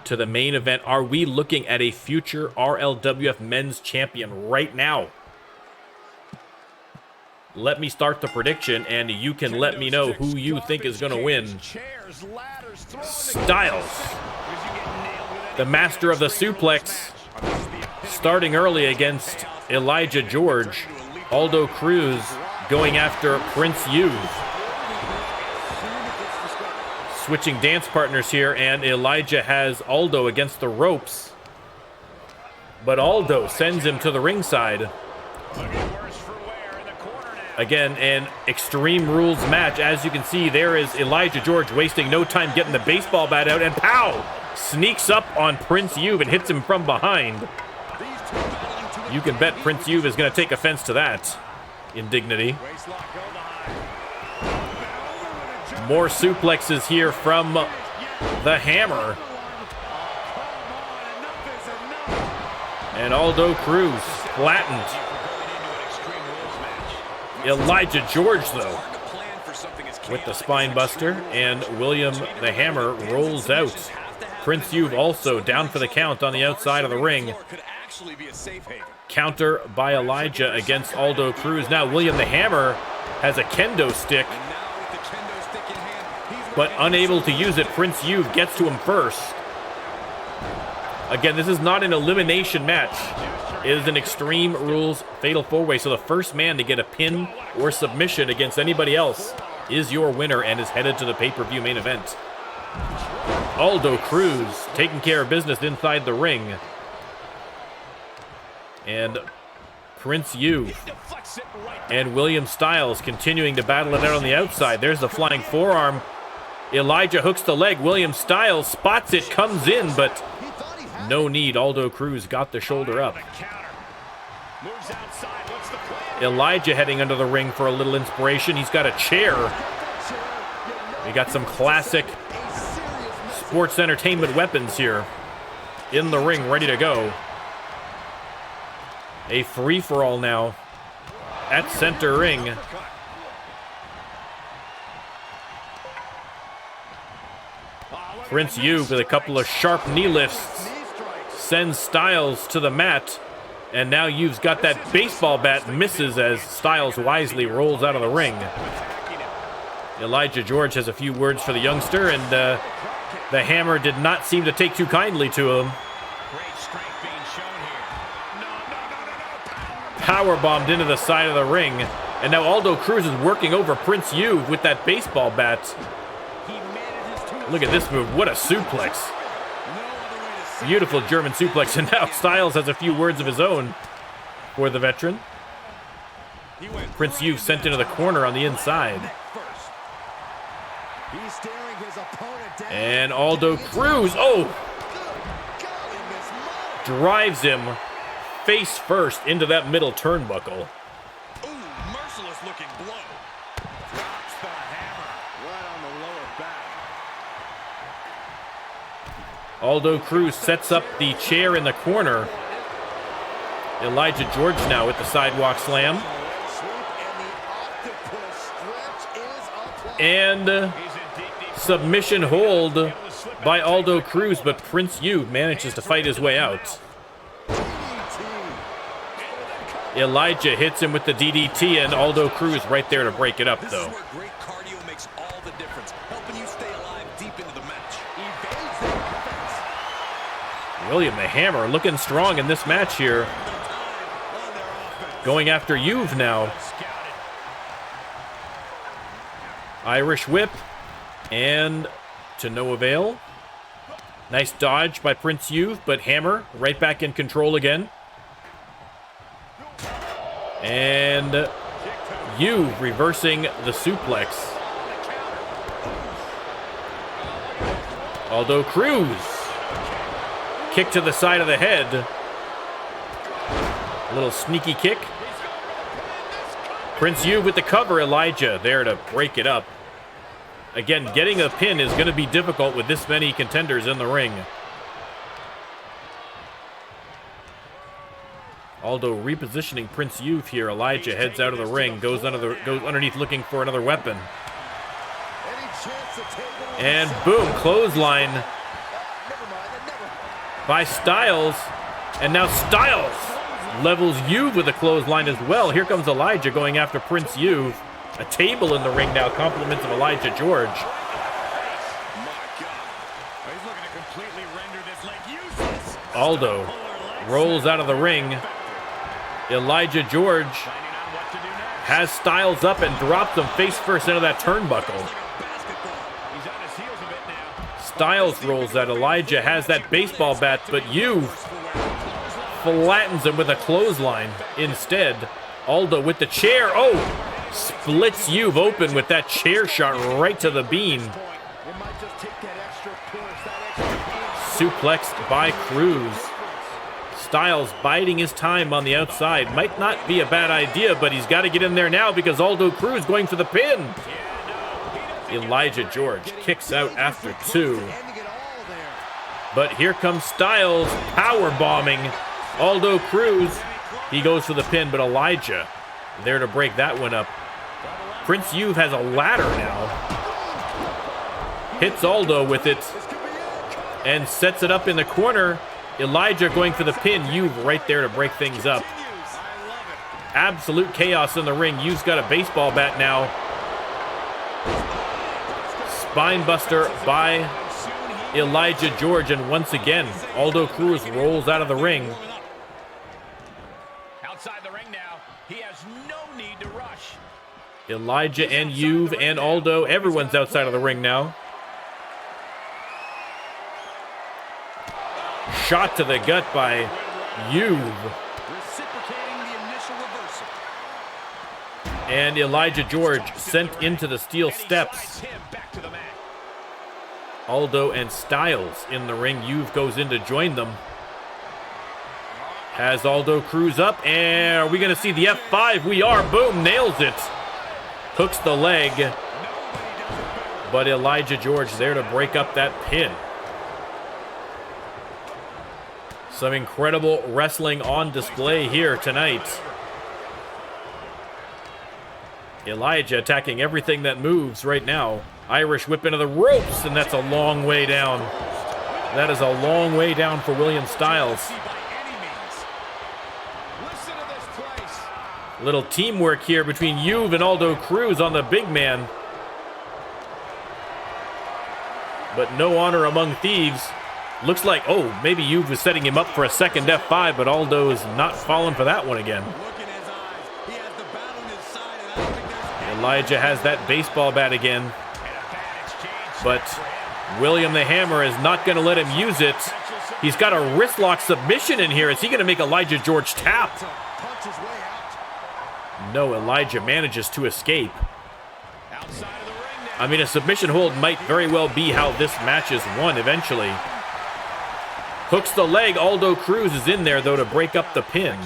to the main event? Are we looking at a future RLWF men's champion right now? Let me start the prediction, and you can let me know who you think is going to win. Styles, the master of the suplex, starting early against Elijah George. Aldo Cruz going after Prince Youve. Switching dance partners here, and Elijah has Aldo against the ropes. But Aldo sends him to the ringside. Again, an Extreme Rules match. As you can see, there is Elijah George wasting no time getting the baseball bat out, and pow! Sneaks up on Prince Youv and hits him from behind. You can bet Prince Youv is going to take offense to that indignity. More suplexes here from the Hammer. And Aldo Cruz flattened. Elijah George, though, with the spine buster, and William the Hammer rolls out. Prince Youv also down for the count on the outside of the ring. Counter by Elijah against Aldo Cruz. Now William the Hammer has a kendo stick, but unable to use it. Prince Youv gets to him first. Again, this is not an elimination match. It is an Extreme Rules Fatal 4-Way, so the first man to get a pin or submission against anybody else is your winner and is headed to the pay-per-view main event. Aldo Cruz taking care of business inside the ring. And Prince Youv and William Styles continuing to battle it out on the outside. There's the flying forearm. Elijah hooks the leg. William Styles spots it, comes in, but no need. Aldo Cruz got the shoulder up. Elijah heading under the ring for a little inspiration. He's got a chair. We got some classic sports entertainment weapons here in the ring, ready to go. A free-for-all now at center ring. Prince Youv with a couple of sharp knee lifts sends Styles to the mat, and now You've's got that baseball bat, misses as Styles wisely rolls out of the ring. Elijah George has a few words for the youngster, and the Hammer did not seem to take too kindly to him. Power bombed into the side of the ring, and now Aldo Cruz is working over Prince Youv with that baseball bat. Look at this move. What a suplex. Beautiful German suplex. And now Styles has a few words of his own for the veteran. Prince Youv sent into the corner on the inside. And Aldo Cruz, drives him face first into that middle turnbuckle. Merciless looking blow. Drops the hammer right on the lower back. Aldo Cruz sets up the chair in the corner. Elijah George now with the sidewalk slam. And submission hold by Aldo Cruz, but Prince Youv manages to fight his way out. Elijah hits him with the DDT, and Aldo Cruz right there to break it up, though. Great cardio makes all the difference, helping you stay alive deep into the match. William the Hammer looking strong in this match here. Going after Youv now. Irish whip, and to no avail. Nice dodge by Prince Youv, but Hammer right back in control again. And Youv reversing the suplex. Aldo Cruz. Kick to the side of the head. A little sneaky kick. Prince Youv with the cover. Elijah there to break it up. Again, getting a pin is going to be difficult with this many contenders in the ring. Aldo repositioning Prince Youv here. Elijah heads out of the ring, goes underneath looking for another weapon. And boom, clothesline by Styles. And now Styles levels Youv with a clothesline as well. Here comes Elijah going after Prince Youv. A table in the ring now, compliments of Elijah George. Aldo rolls out of the ring. Elijah George has Styles up and drops him face first into that turnbuckle. Styles rolls out. Elijah has that baseball bat, but Youv flattens him with a clothesline instead. Aldo with the chair. splits Juve open with that chair shot right to the bean. Suplexed by Cruz. Styles biding his time on the outside. Might not be a bad idea, but he's got to get in there now because Aldo Cruz going for the pin. Elijah George kicks out after 2. But here comes Styles power bombing Aldo Cruz. He goes for the pin, but Elijah there to break that one up. Prince Juve has a ladder now. Hits Aldo with it and sets it up in the corner. Elijah going for the pin. Juve right there to break things up. Absolute chaos in the ring. Juve's got a baseball bat now. Spine buster by Elijah George, and once again, Aldo Cruz rolls out of the ring. Outside the ring now, he has no need to rush. Elijah and Juve and Aldo, everyone's outside of the ring now. Shot to the gut by Juve. Reciprocating the initial reversal. And Elijah George sent into the steel steps. Aldo and Styles in the ring. Juve goes in to join them. Has Aldo Cruz up, and are we going to see the F5? We are. Boom, nails it. Hooks the leg. But Elijah George there to break up that pin. Some incredible wrestling on display here tonight. Elijah attacking everything that moves right now. Irish whip into the ropes, and that's a long way down. That is a long way down for William Styles. Little teamwork here between Juve and Aldo Cruz on the big man. But no honor among thieves. Looks like, oh, maybe Juve was setting him up for a second F5, but Aldo is not falling for that one again. Elijah has that baseball bat again. But William the Hammer is not going to let him use it. He's got a wrist lock submission in here. Is he going to make Elijah George tap? No, Elijah manages to escape. I mean, a submission hold might very well be how this match is won eventually. Hooks the leg. Aldo Cruz is in there, though, to break up the pin.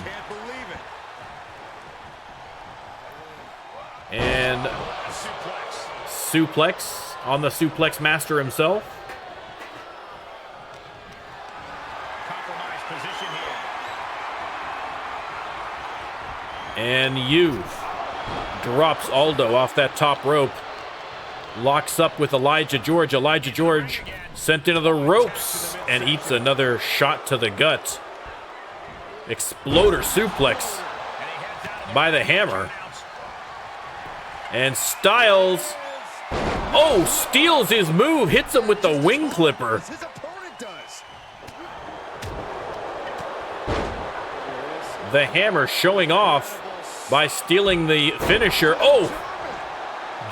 And suplex on the suplex master himself. And Juve drops Aldo off that top rope. Locks up with Elijah George. Elijah George sent into the ropes and eats another shot to the gut. Exploder suplex by the Hammer. And Styles, oh, steals his move, hits him with the wing clipper. The Hammer showing off by stealing the finisher. Oh,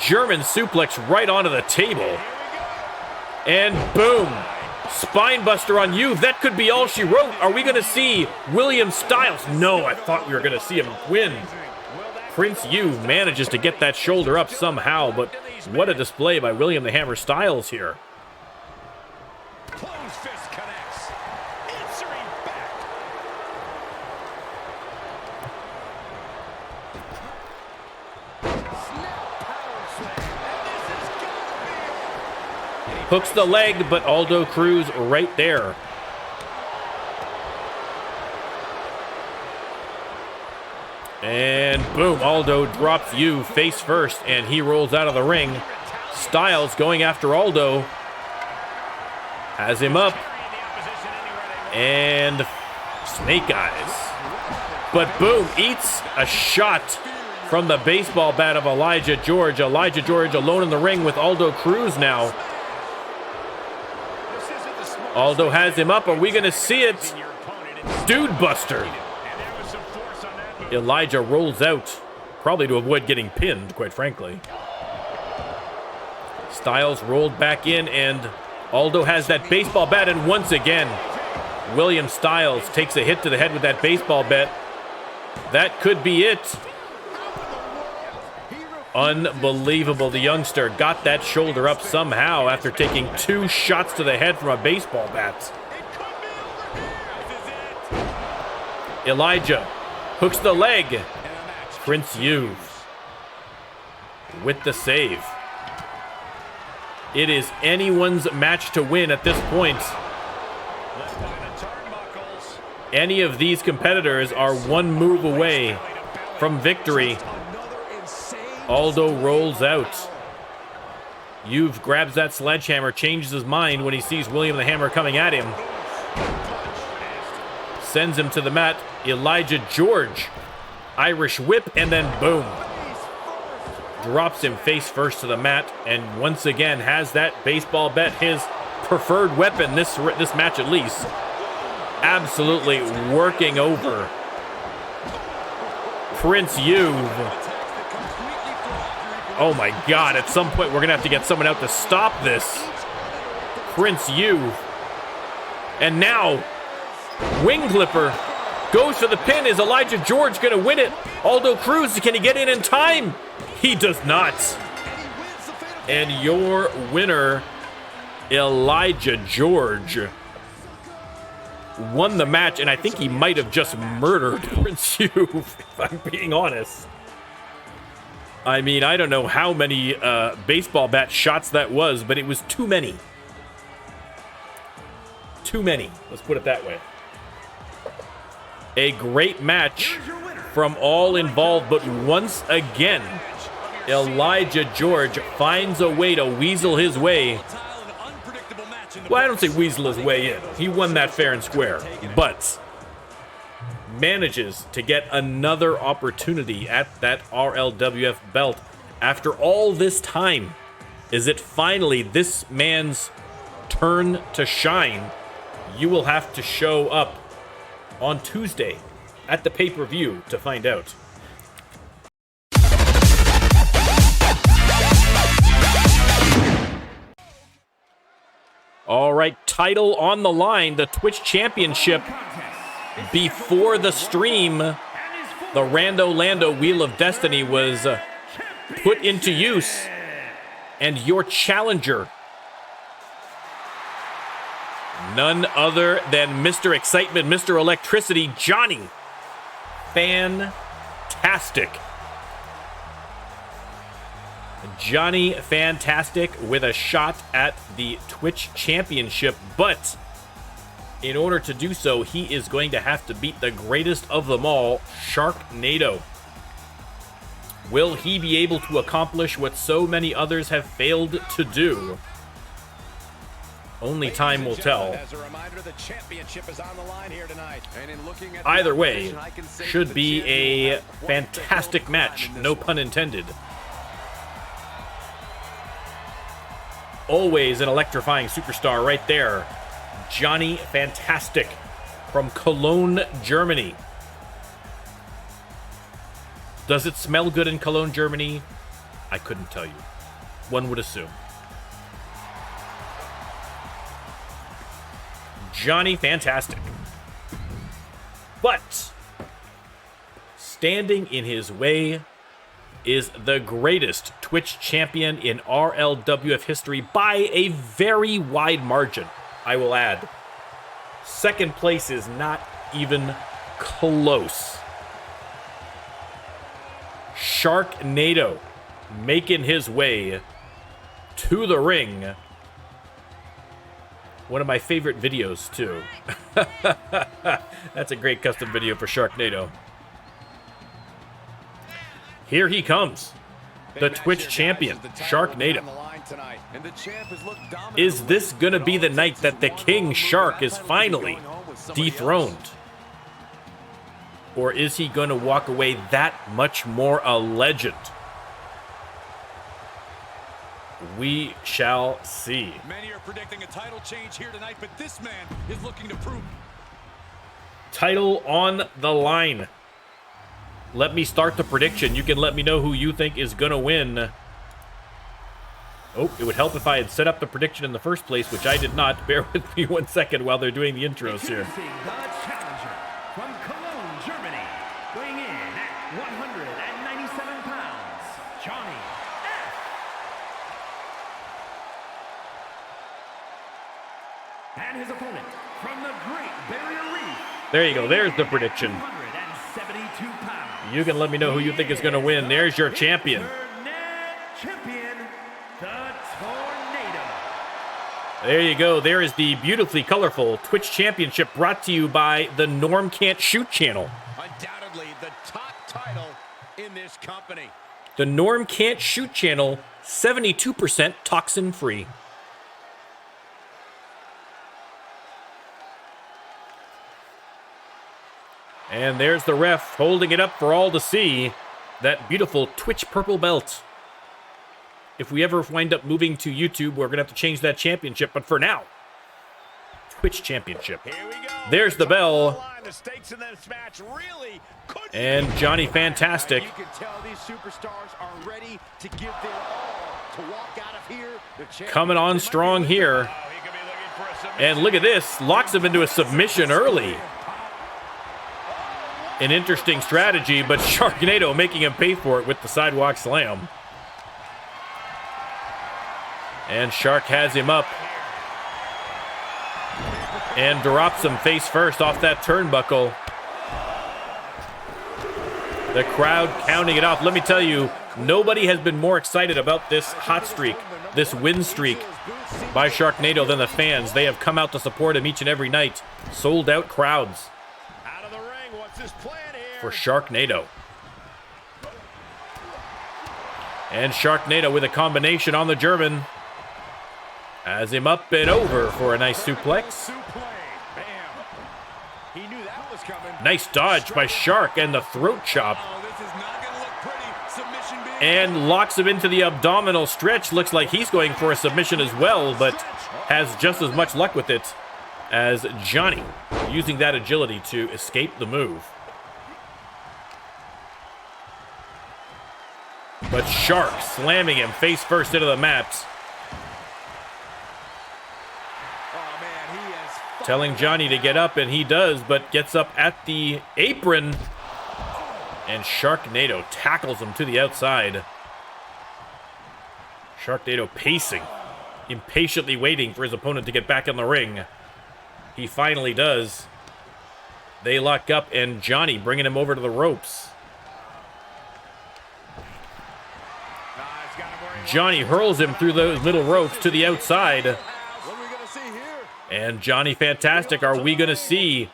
German suplex right onto the table. And boom, spine buster on Juve. That could be all she wrote. Are we going to see William Styles? No, I thought we were going to see him win. Prince Juve manages to get that shoulder up somehow, but what a display by William the Hammer Styles here. Close fist connects. Answering back. Hooks the leg, but Aldo Cruz right there. And boom, Aldo drops Juve face first, and he rolls out of the ring. Styles going after Aldo. Has him up. And snake eyes. But boom, eats a shot from the baseball bat of Elijah George. Elijah George alone in the ring with Aldo Cruz now. Aldo has him up. Are we going to see it? Dude buster. Elijah rolls out, probably to avoid getting pinned, quite frankly. Styles rolled back in, and Aldo has that baseball bat, and once again, William Styles takes a hit to the head with that baseball bat. That could be it. Unbelievable. The youngster got that shoulder up somehow after taking 2 shots to the head from a baseball bat. Elijah hooks the leg. Prince Yu with the save. It is anyone's match to win at this point. Any of these competitors are 1 move away from victory. Aldo rolls out. You've grabs that sledgehammer, changes his mind when he sees William the Hammer coming at him. Sends him to the mat. Elijah George. Irish whip, and then boom. Drops him face first to the mat, and once again has that baseball bat his preferred weapon this match at least. Absolutely working over Prince Yu. Oh my God, at some point we're gonna have to get someone out to stop this. Prince Yu. And now, wing clipper goes for the pin. Is Elijah George gonna win it? Aldo Cruz, can he get in time? He does not. And your winner, Elijah George, won the match, and I think he might have just murdered Prince Yu, if I'm being honest. I mean, I don't know how many baseball bat shots that was, but it was too many. Too many, let's put it that way. A great match from all involved, but once again, Elijah George finds a way to weasel his way. Well, I don't say weasel his way in. He won that fair and square, but manages to get another opportunity at that RLWF belt after all this time. Is it finally this man's turn to shine? You will have to show up on Tuesday at the pay-per-view to find out. All right, title on the line, the Twitch Championship. Before the stream, the Rando Lando Wheel of Destiny was put into use, and your challenger, none other than Mr. Excitement, Mr. Electricity, Johnny Fantastic. Johnny Fantastic with a shot at the Twitch Championship, but in order to do so, he is going to have to beat the greatest of them all, Sharknado. Will he be able to accomplish what so many others have failed to do? Only time will tell. Either way, should be a fantastic match, no pun intended. Always an electrifying superstar right there. Johnny Fantastic from Cologne, Germany. Does it smell good in Cologne, Germany? I couldn't tell you. One would assume. Johnny Fantastic. But standing in his way is the greatest Twitch champion in RLWF history by a very wide margin, I will add. Second place is not even close. Sharknado making his way to the ring. One of my favorite videos, too. That's a great custom video for Sharknado. Here he comes, the Twitch champion, Sharknado. Is this going to be the night that the King Shark is finally dethroned? Or is he going to walk away that much more a legend? We shall see. Many are predicting a title change here tonight, but this man is looking to prove. Title on the line. Let me start the prediction. You can let me know who you think is going to win. Oh, it would help if I had set up the prediction in the first place, which I did not. Bear with me 1 second while they're doing the intros here. The challenger from Cologne, Germany, weighing in at 197 pounds, Johnny And his opponent from the Great Barrier Reef. There you go. There's the prediction. 272 pounds. You can let me know who you think is going to win. There's your champion. Champion, the Tornado. There you go. There is the beautifully colorful Twitch Championship brought to you by the NormCantShoot channel. Undoubtedly the top title in this company. The NormCantShoot channel, 72% toxin free. And there's the ref holding it up for all to see. That beautiful Twitch purple belt. If we ever wind up moving to YouTube, we're going to have to change that championship. But for now, Twitch Championship. Here we go. There's the bell. The stakes in this match really could And Johnny Fantastic. You can tell these superstars are ready to give their all to walk out of here. Coming on strong here. And look at this. Locks him into a submission early. An interesting strategy, but Sharknado making him pay for it with the sidewalk slam. And Shark has him up. And drops him face first off that turnbuckle. The crowd counting it off. Let me tell you, nobody has been more excited about this hot streak, this win streak by Sharknado than the fans. They have come out to support him each and every night. Sold out crowds for Sharknado. And Sharknado with a combination on the German. Has him up and over for a nice suplex. Nice dodge by Shark and the throat chop. And locks him into the abdominal stretch. Looks like he's going for a submission as well, but has just as much luck with it as Johnny, using that agility to escape the move. But Shark slamming him face first into the mat. Telling Johnny to get up, and he does, but gets up at the apron. And Sharknado tackles him to the outside. Sharknado pacing, impatiently waiting for his opponent to get back in the ring. He finally does. They lock up, and Johnny bringing him over to the ropes. Johnny hurls him through those middle ropes to the outside. And Johnny Fantastic, are we going to see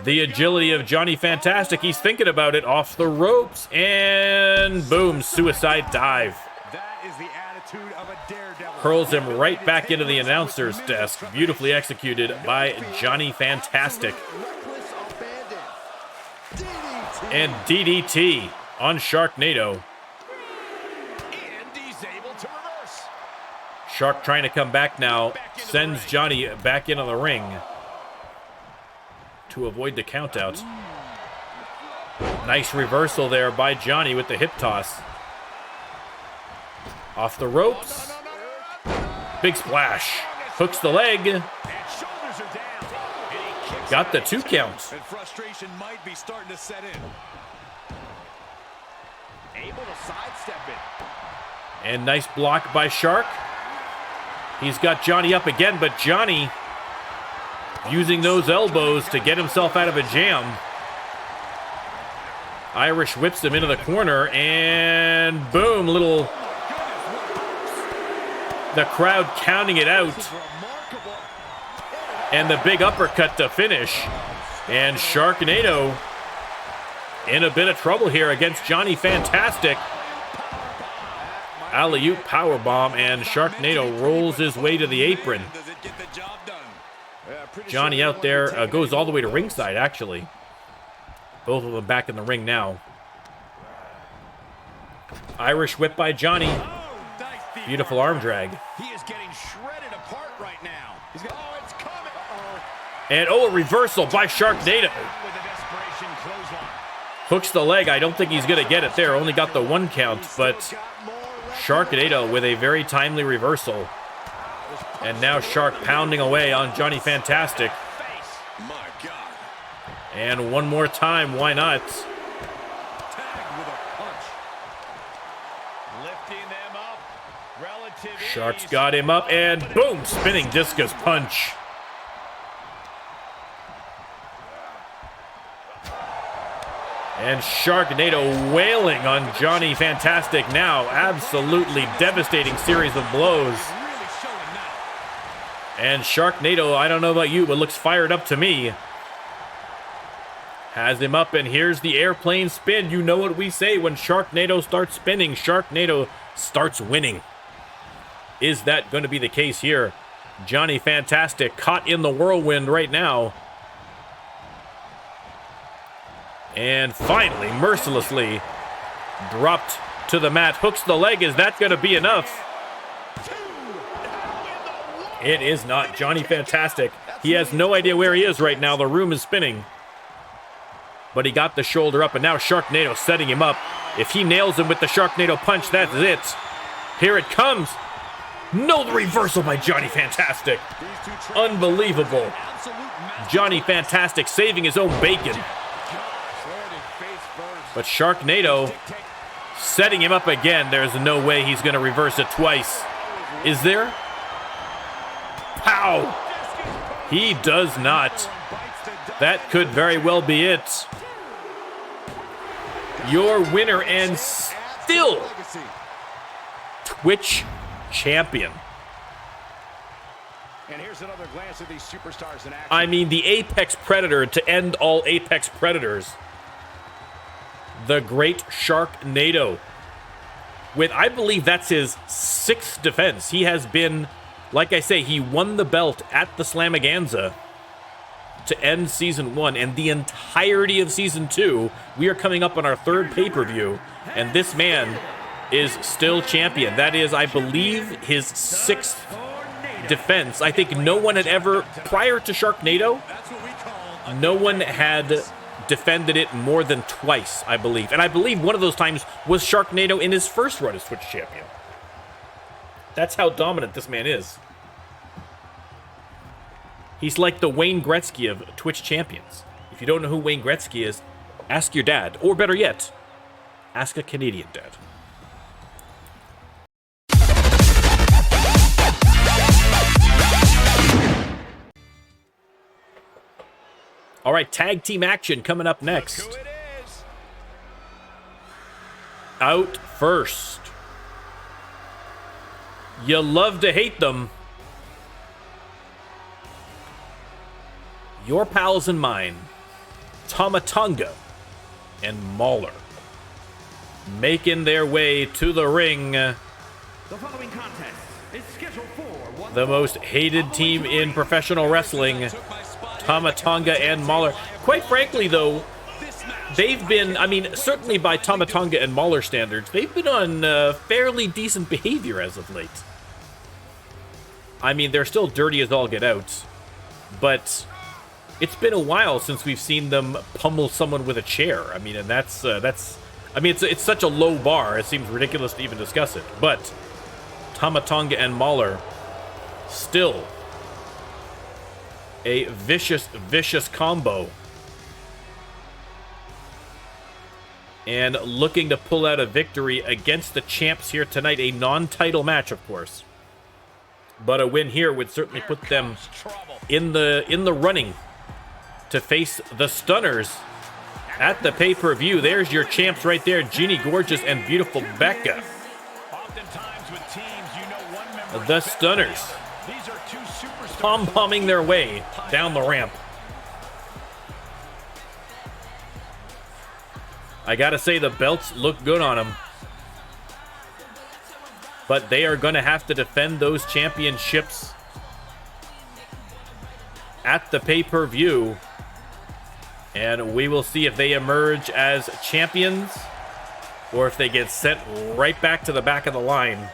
the agility of Johnny Fantastic? He's thinking about it, off the ropes, and boom, suicide dive. Hurls him right back into the announcer's desk. Beautifully executed by Johnny Fantastic. And DDT on Sharknado. Shark trying to come back now, sends Johnny back into the ring to avoid the countout. Nice reversal there by Johnny with the hip toss. Off the ropes. Big splash. Hooks the leg. Got the 2 count. And frustration might be starting to set in. Able to sidestep it. And nice block by Shark. He's got Johnny up again, but Johnny using those elbows to get himself out of a jam. Irish whips him into the corner, and boom, the crowd counting it out. And the big uppercut to finish. And Sharknado in a bit of trouble here against Johnny Fantastic. Alley-oop powerbomb, and Sharknado rolls his way to the apron. Johnny out there goes all the way to ringside, actually. Both of them back in the ring now. Irish whip by Johnny. Beautiful arm drag. He is getting shredded apart right now. It's coming. And a reversal by Sharknado. Hooks the leg. I don't think he's going to get it there. Only got the 1 count, but Sharknado with a very timely reversal. And now Shark pounding away on Johnny Fantastic. And one more time, why not? Shark's got him up, and boom, spinning discus punch. And Sharknado wailing on Johnny Fantastic now. Absolutely devastating series of blows. And Sharknado, I don't know about you, but looks fired up to me. Has him up, and here's the airplane spin. You know what we say when Sharknado starts spinning. Sharknado starts winning. Is that going to be the case here? Johnny Fantastic caught in the whirlwind right now. And finally, mercilessly dropped to the mat. Hooks the leg. Is that going to be enough? It is not. Johnny Fantastic. He has no idea where he is right now. The room is spinning. But he got the shoulder up, and now Sharknado setting him up. If he nails him with the Sharknado punch, that's it. Here it comes. No, the reversal by Johnny Fantastic. Unbelievable. Johnny Fantastic saving his own bacon. But Sharknado setting him up again. There's no way he's going to reverse it twice. Is there? Pow! He does not. That could very well be it. Your winner and still Twitch champion. And here's another glance at these superstars in action. I mean, the apex predator to end all apex predators. The great Sharknado. With, I believe that's his 6th defense. He has been, like I say, he won the belt at the Slamaganza to end Season 1, and the entirety of Season 2, we are coming up on our 3rd pay-per-view, and this man is still champion. That is, I believe, his 6th defense. I think no one had ever, prior to Sharknado, no one had defended it more than twice, I believe. And I believe one of those times was Sharknado in his first run as Twitch champion. That's how dominant this man is. He's like the Wayne Gretzky of Twitch champions. If you don't know who Wayne Gretzky is, ask your dad. Or better yet, ask a Canadian dad. All right, tag team action coming up next. Out first. You love to hate them. Your pals and mine, Tomatonga and Mauler, making their way to the ring. The following contest is scheduled for the most hated team in professional wrestling, Tomatonga and Mauler. Quite frankly, though, they've been, I mean, certainly by Tomatonga and Mauler standards, they've been on fairly decent behavior as of late. I mean, they're still dirty as all get out, but it's been a while since we've seen them pummel someone with a chair. I mean, and that's I mean, it's such a low bar, it seems ridiculous to even discuss it. But Tomatonga and Mauler, still a vicious, vicious combo. And looking to pull out a victory against the champs here tonight. A non-title match, of course. But a win here would certainly put them in the running to face the Stunners at the pay-per-view. There's your champs right there, Jeannie Gorgeous and Beautiful Becca. The Stunners pom-pomming their way down the ramp. I gotta say, the belts look good on them. But they are gonna have to defend those championships at the pay-per-view. And we will see if they emerge as champions or if they get sent right back to the back of the line.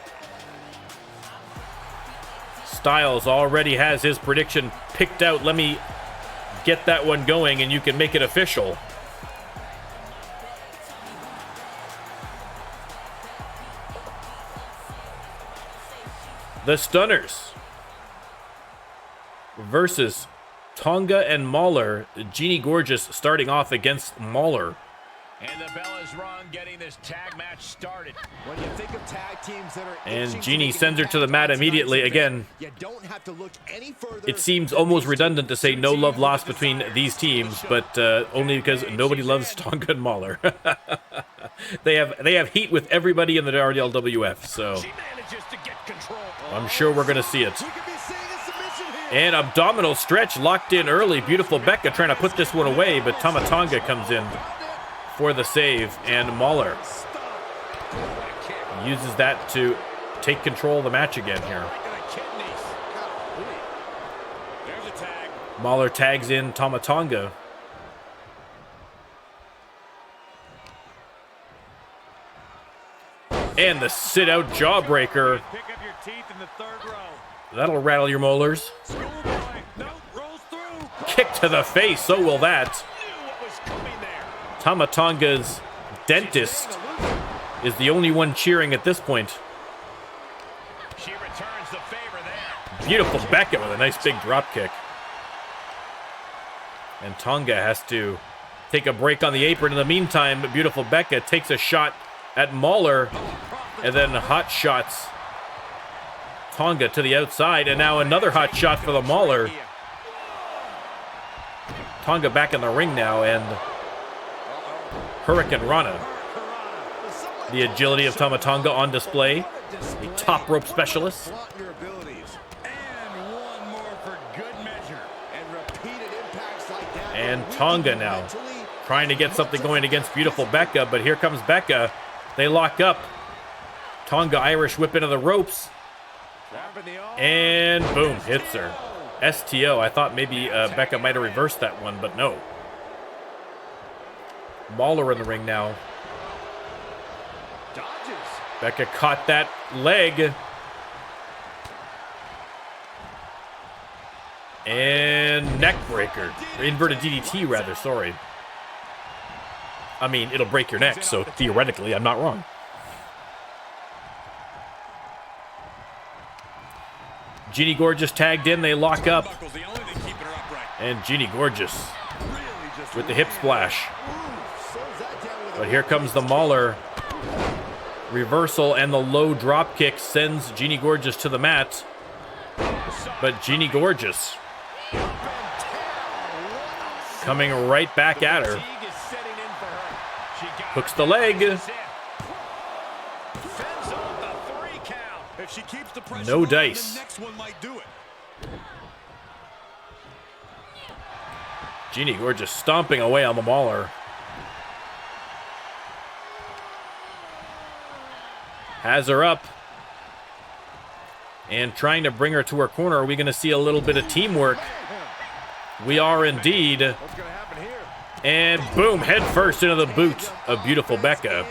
Styles already has his prediction picked out. Let me get that one going and you can make it official. The Stunners versus Tonga and Mauler. Jeannie Gorgeous starting off against Mauler. And the bell is rung, getting this tag match started. When you think of tag teams that are And Jeannie sends her to the mat immediately again. you don't have to look any further. It seems almost redundant to say no love lost between these teams, but only because nobody loves Tonga and Mahler. they have heat with everybody in the RLWF, so She manages to get control. I'm sure we're gonna see it. We could be seeing a submission here. And abdominal stretch locked in early. Beautiful Becca trying to put this one away, but Tama Tonga comes in for the save, and Mahler uses that to take control of the match again here. There's a tag. Mahler tags in Tama Tonga. And the sit-out jawbreaker. Pick up your teeth in the third row. That'll rattle your molars. Schoolboy. No, rolls through. Kick to the face, so will that. Knew what was coming there. Tama Tonga's dentist is the only one cheering at this point. She returns the favor there. Beautiful Becca with a nice big drop kick. And Tonga has to take a break on the apron. In the meantime, beautiful Becca takes a shot at Mahler and then hot shots Tonga to the outside. And now another hot shot for the Mahler. Tonga back in the ring now, and Hurricane Rana. The agility of Tama Tonga on display. A top rope specialist. Flaunt your abilities. And one more for good measure. And repeated impacts like that. And Tonga now trying to get something going against beautiful Becca, but here comes Becca. They lock up. Tonga Irish whip into the ropes. And boom, hits her. STO. I thought maybe Becca might have reversed that one, but no. Mahler in the ring now. Becca caught that leg. And neck breaker. Or inverted DDT, rather, sorry. I mean, it'll break your neck, so theoretically, I'm not wrong. Jeannie Gorgeous tagged in, they lock up. And Jeannie Gorgeous with the hip splash. But here comes the Mahler. Reversal and the low drop kick sends Jeannie Gorgeous to the mat. But Jeannie Gorgeous coming right back at her. Hooks the leg. No dice. Jeannie Gorgeous stomping away on the Mahler. Has her up. And trying to bring her to her corner. Are we going to see a little bit of teamwork? We are indeed. What's going to happen here? And boom, head first into the boot of beautiful Becca.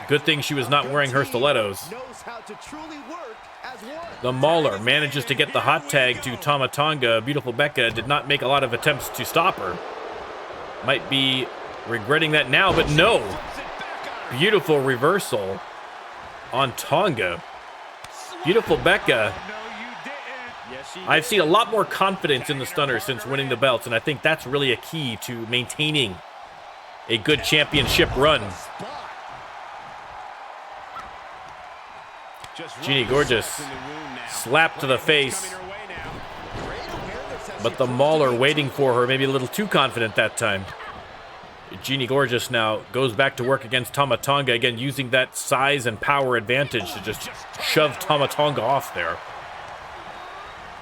Good thing she was not wearing her stilettos. Knows how to truly work as one. The Mahler manages to get the hot tag to Tama Tonga. Beautiful Becca did not make a lot of attempts to stop her. Might be regretting that now, but no. Beautiful reversal on Tonga. Beautiful Becca. I've seen a lot more confidence in the stunner since winning the belts, and I think that's really a key to maintaining a good championship run. Jeannie Gorgeous slapped to the face, but the Mahler waiting for her, maybe a little too confident that time. Jeannie Gorgeous now goes back to work against Tama Tonga, again using that size and power advantage to just shove Tama Tonga off there.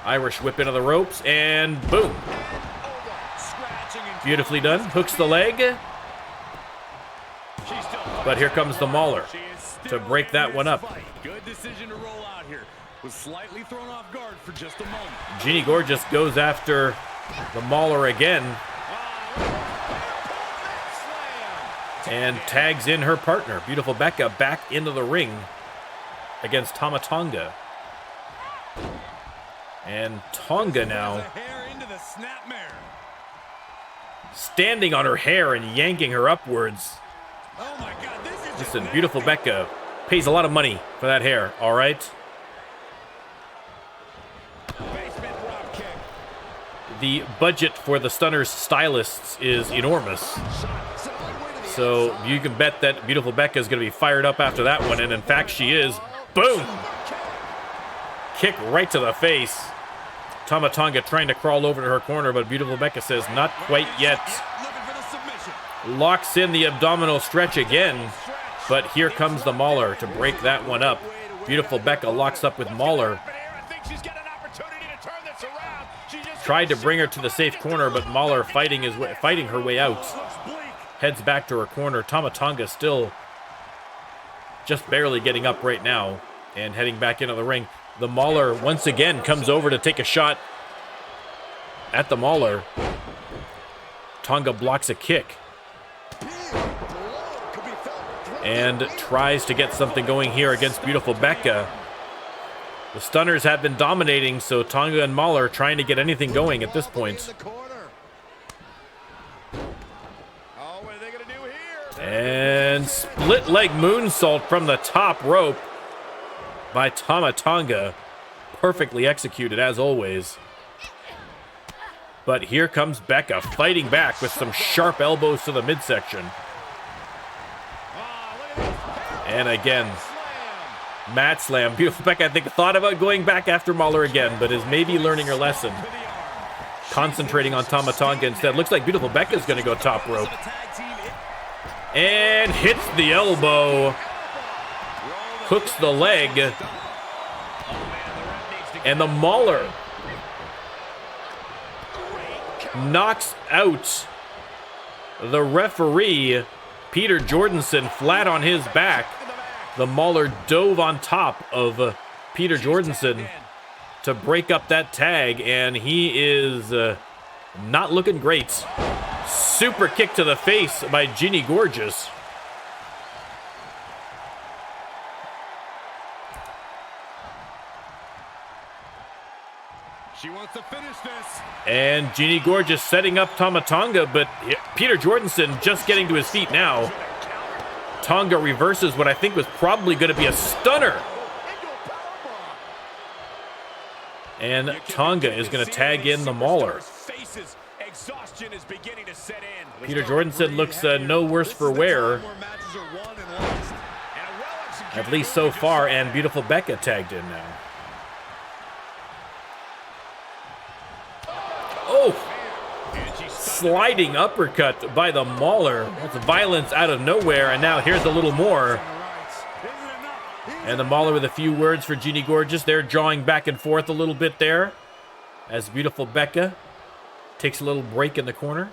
Irish whip into the ropes, and boom. Beautifully done. Hooks the leg. But here comes the Mahler to break that one up. Good decision to roll out here. Was slightly thrown off guard for just a moment. Jeannie Gorgeous goes after the Mahler again. And tags in her partner. Beautiful Becca back into the ring against Tama Tonga. And Tonga now standing on her hair and yanking her upwards. Listen, beautiful Becca pays a lot of money for that hair, all right? The budget for the Stunner's stylists is enormous. So you can bet that Beautiful Becca is going to be fired up after that one, and in fact she is. Boom! Kick right to the face. Tama Tonga trying to crawl over to her corner, but Beautiful Becca says not quite yet. Locks in the abdominal stretch again, but here comes the Mauler to break that one up. Beautiful Becca locks up with Mauler. Tried to bring her to the safe corner, but Mauler fighting her way out. Heads back to her corner. Tama Tonga still just barely getting up right now and heading back into the ring. The Mauler once again comes over to take a shot at the Mauler. Tonga blocks a kick and tries to get something going here against Beautiful Becca. The stunners have been dominating, so Tonga and Mauler trying to get anything going at this point. And split leg moonsault from the top rope by Tama Tonga. Perfectly executed as always. But here comes Becca fighting back with some sharp elbows to the midsection. And again, mat slam. Beautiful Becca, I think, thought about going back after Mauler again, but is maybe learning her lesson. Concentrating on Tama Tonga instead. Looks like Beautiful Becca's going to go top rope. And hits the elbow. Hooks the leg. And the Mauler knocks out the referee, Peter Jordanson, flat on his back. The Mauler dove on top of Peter Jordanson to break up that tag, and he is not looking great. Super kick to the face by Ginny Gorgeous. She wants to finish this. And Ginny Gorgeous setting up Tama Tonga, but Peter Jordanson just getting to his feet now. Tonga reverses what I think was probably going to be a stunner. And Tonga is going to tag in the Mauler. Peter Jordanson looks no worse for wear, at least so far, and Beautiful Becca tagged in now. Oh! Sliding uppercut by the Mauler. That's violence out of nowhere, and now here's a little more. And the Mauler with a few words for Ginny Gorgeous. They're jawing back and forth a little bit there as Beautiful Becca takes a little break in the corner.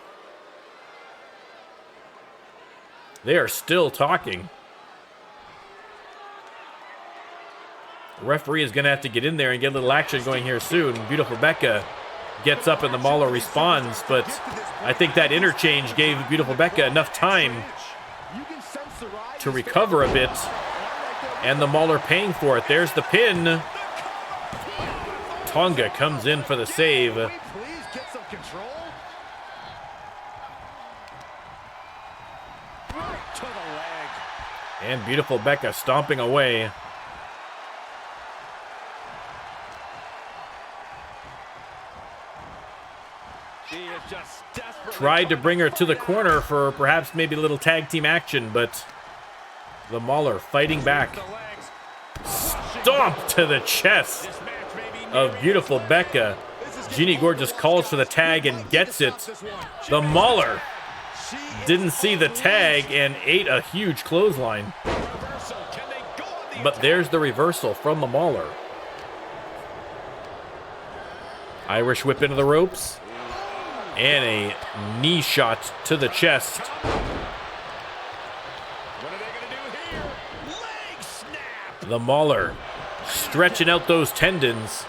They are still talking. The referee is going to have to get in there and get a little action going here soon. Beautiful Becca gets up and the Mauler responds, but I think that interchange gave Beautiful Becca enough time to recover a bit, and the Mauler paying for it. There's the pin. Tonga comes in for the save. And Beautiful Becca stomping away. Tried to bring her to the corner for perhaps maybe a little tag team action, but the Mauler fighting back. Stomp to the chest of Beautiful Becca. Ginny Gorgeous calls for the tag and gets it. The Mauler didn't see the tag and ate a huge clothesline. But there's the reversal from the Mauler. Irish whip into the ropes. And a knee shot to the chest. The Mauler stretching out those tendons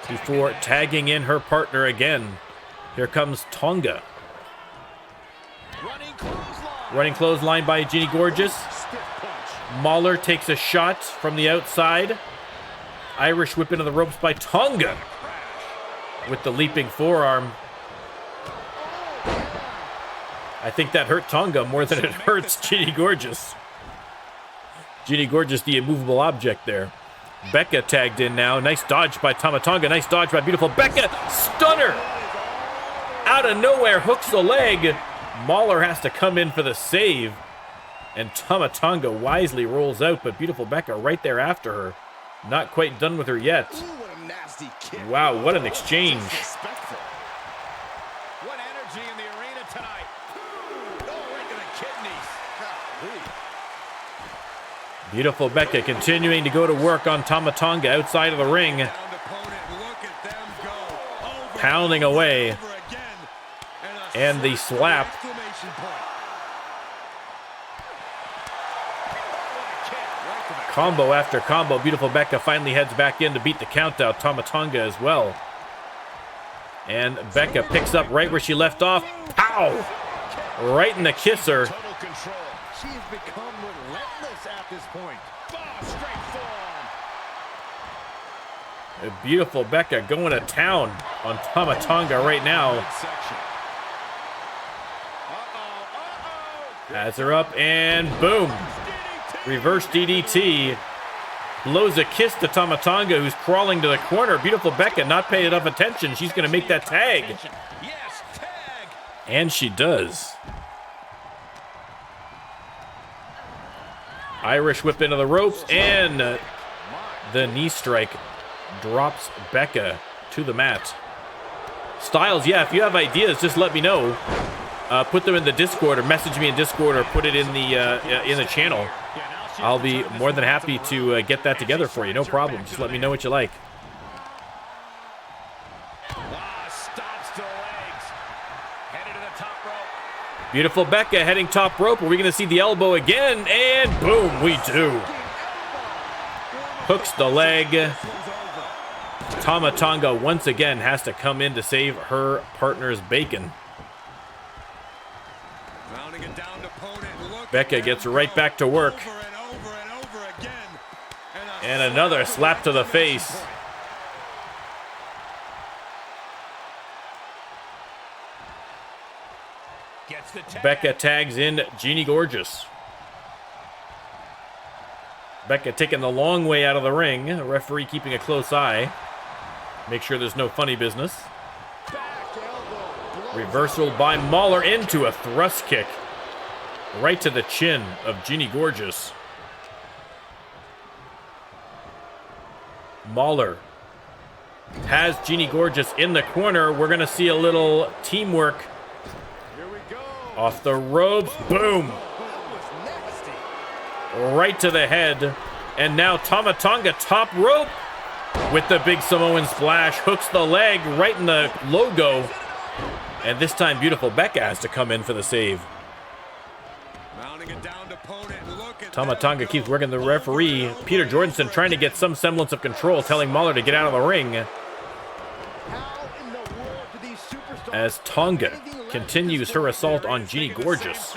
before tagging in her partner again. Here comes Tonga. Running clothesline by Ginny Gorgeous. Mauler takes a shot from the outside. Irish whip into the ropes by Tonga with the leaping forearm. I think that hurt Tonga more than it hurts Ginny Gorgeous. Ginny Gorgeous, the immovable object there. Becca tagged in now. Nice dodge by Tama Tonga. Nice dodge by Beautiful Becca. Stunner! Out of nowhere, hooks the leg. Mauler has to come in for the save. And Tama Tonga wisely rolls out, but beautiful Becca right there after her. Not quite done with her yet. Ooh, what a nasty kick. Wow, what an exchange. Disrespectful. What energy in the arena tonight. Oh, right to the kidneys. Golly. Beautiful Becca continuing to go to work on Tama Tonga outside of the ring. Pounding away. And the slap. Combo after combo. Beautiful Becca finally heads back in to beat the count out. Tama Tonga as well. And Becca picks up right where she left off. Pow! Right in the kisser. She's become relentless at this point. Straight forearm. Beautiful Becca going to town on Tama Tonga right now. Has her up and boom. Reverse DDT. Blows a kiss to Tama Tonga, who's crawling to the corner. Beautiful Becca not paying enough attention. She's going to make that tag. Yes, tag. And she does. Irish whip into the ropes, and the knee strike drops Becca to the mat. Styles, yeah, if you have ideas, just let me know. Put them in the Discord, or message me in Discord, or put it in the channel. I'll be more than happy to get that together for you. No problem. Just let me know what you like. Stops to legs. Headed to the top rope. Beautiful Becca heading top rope. Are we going to see the elbow again? And boom, we do. Hooks the leg. Tama Tonga once again has to come in to save her partner's bacon. Becca gets right back to work. And another slap to the face. Becca tags in Jeannie Gorgeous. Becca taking the long way out of the ring. The referee keeping a close eye. Make sure there's no funny business. Reversal by Mauler into a thrust kick. Right to the chin of Jeannie Gorgeous. Mauler has Jeannie Gorgeous in the corner. We're going to see a little teamwork. Off the ropes. Boom. Right to the head. And now Tama Tonga top rope with the big Samoan splash. Hooks the leg right in the logo. And this time beautiful Becca has to come in for the save. Tama Tonga keeps working the referee. Peter Jordanson trying to get some semblance of control, telling Mauler to get out of the ring. As Tonga continues her assault on Jeannie Gorgeous.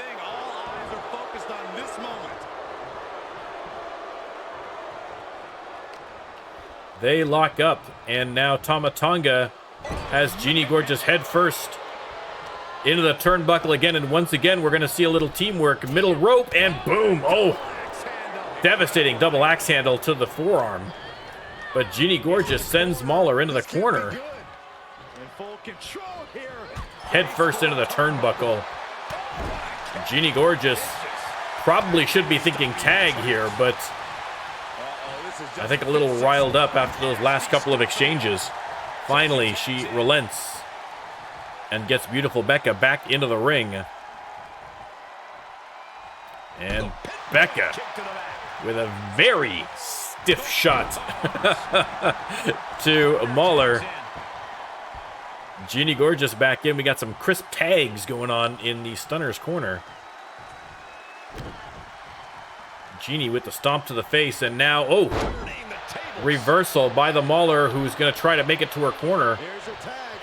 They lock up, and now Tama Tonga has Jeannie Gorgeous head first into the turnbuckle again, and once again we're going to see a little teamwork. Middle rope, and boom! Oh, devastating double axe handle to the forearm. But Jeannie Gorgeous sends Mauler into the corner. Head first into the turnbuckle. Jeannie Gorgeous probably should be thinking tag here, but I think a little riled up after those last couple of exchanges. Finally, she relents and gets beautiful Becca back into the ring. And Becca with a very stiff shot to Mauler. Jeannie Gorgeous back in. We got some crisp tags going on in the Stunner's corner. Jeannie with the stomp to the face, and now, oh, reversal by the Mauler, who's going to try to make it to her corner.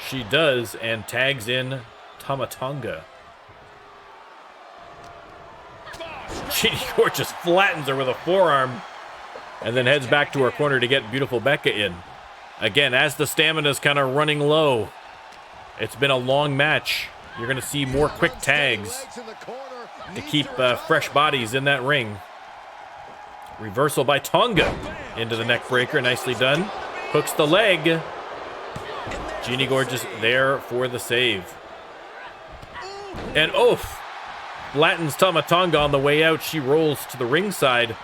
She does, and tags in Tama Tonga. Jeannie Gorgeous flattens her with a forearm, and then heads back to her corner to get beautiful Becca in. Again, as the stamina's kind of running low, it's been a long match. You're going to see more quick tags to keep fresh bodies in that ring. Reversal by Tonga into the neck breaker. Nicely done. Hooks the leg. Jeannie Gorgeous there for the save. And oof, flattens Tama Tonga on the way out. She rolls to the ringside.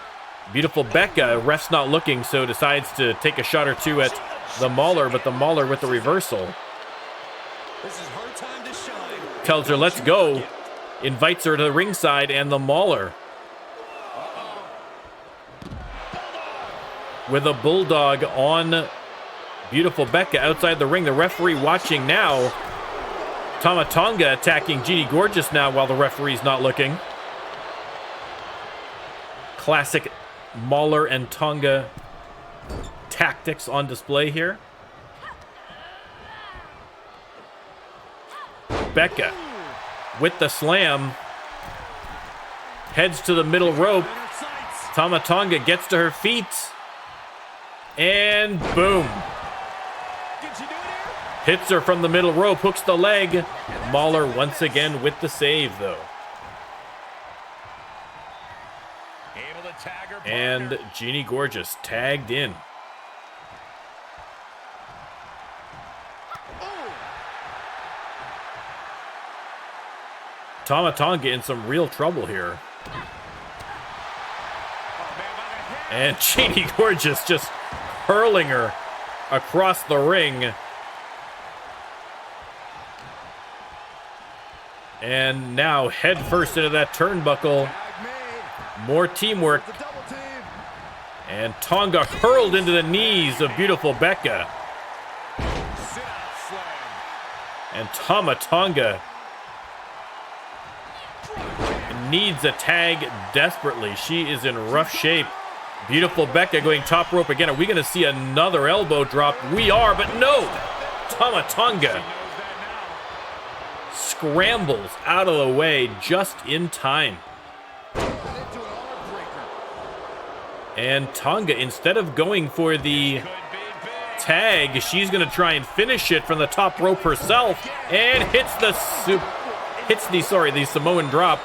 Beautiful Becca, ref's not looking, so decides to take a shot or two at the Mauler, but the Mauler with the reversal. This is her time to shine. Tells her, let's go. Invites her to the ringside, and the Mauler. With a bulldog on beautiful Becca outside the ring. The referee watching now. Tama Tonga attacking Jeannie Gorgeous now while the referee's not looking. Classic Mauler and Tonga tactics on display here. Becca with the slam. Heads to the middle rope. Tama Tonga gets to her feet. And boom. Hits her from the middle rope, hooks the leg. Mauler once again with the save, though. And Jeannie Gorgeous tagged in. Tama Tonga in some real trouble here. And Jeannie Gorgeous just hurling her across the ring. And now head first into that turnbuckle. More teamwork. And Tonga hurled into the knees of beautiful Becca. And Tama Tonga needs a tag desperately. She is in rough shape. Beautiful Becca going top rope again. Are we going to see another elbow drop? We are, but no! Tama Tonga scrambles out of the way just in time. And Tonga, instead of going for the tag, she's going to try and finish it from the top rope herself and hits the Samoan drop.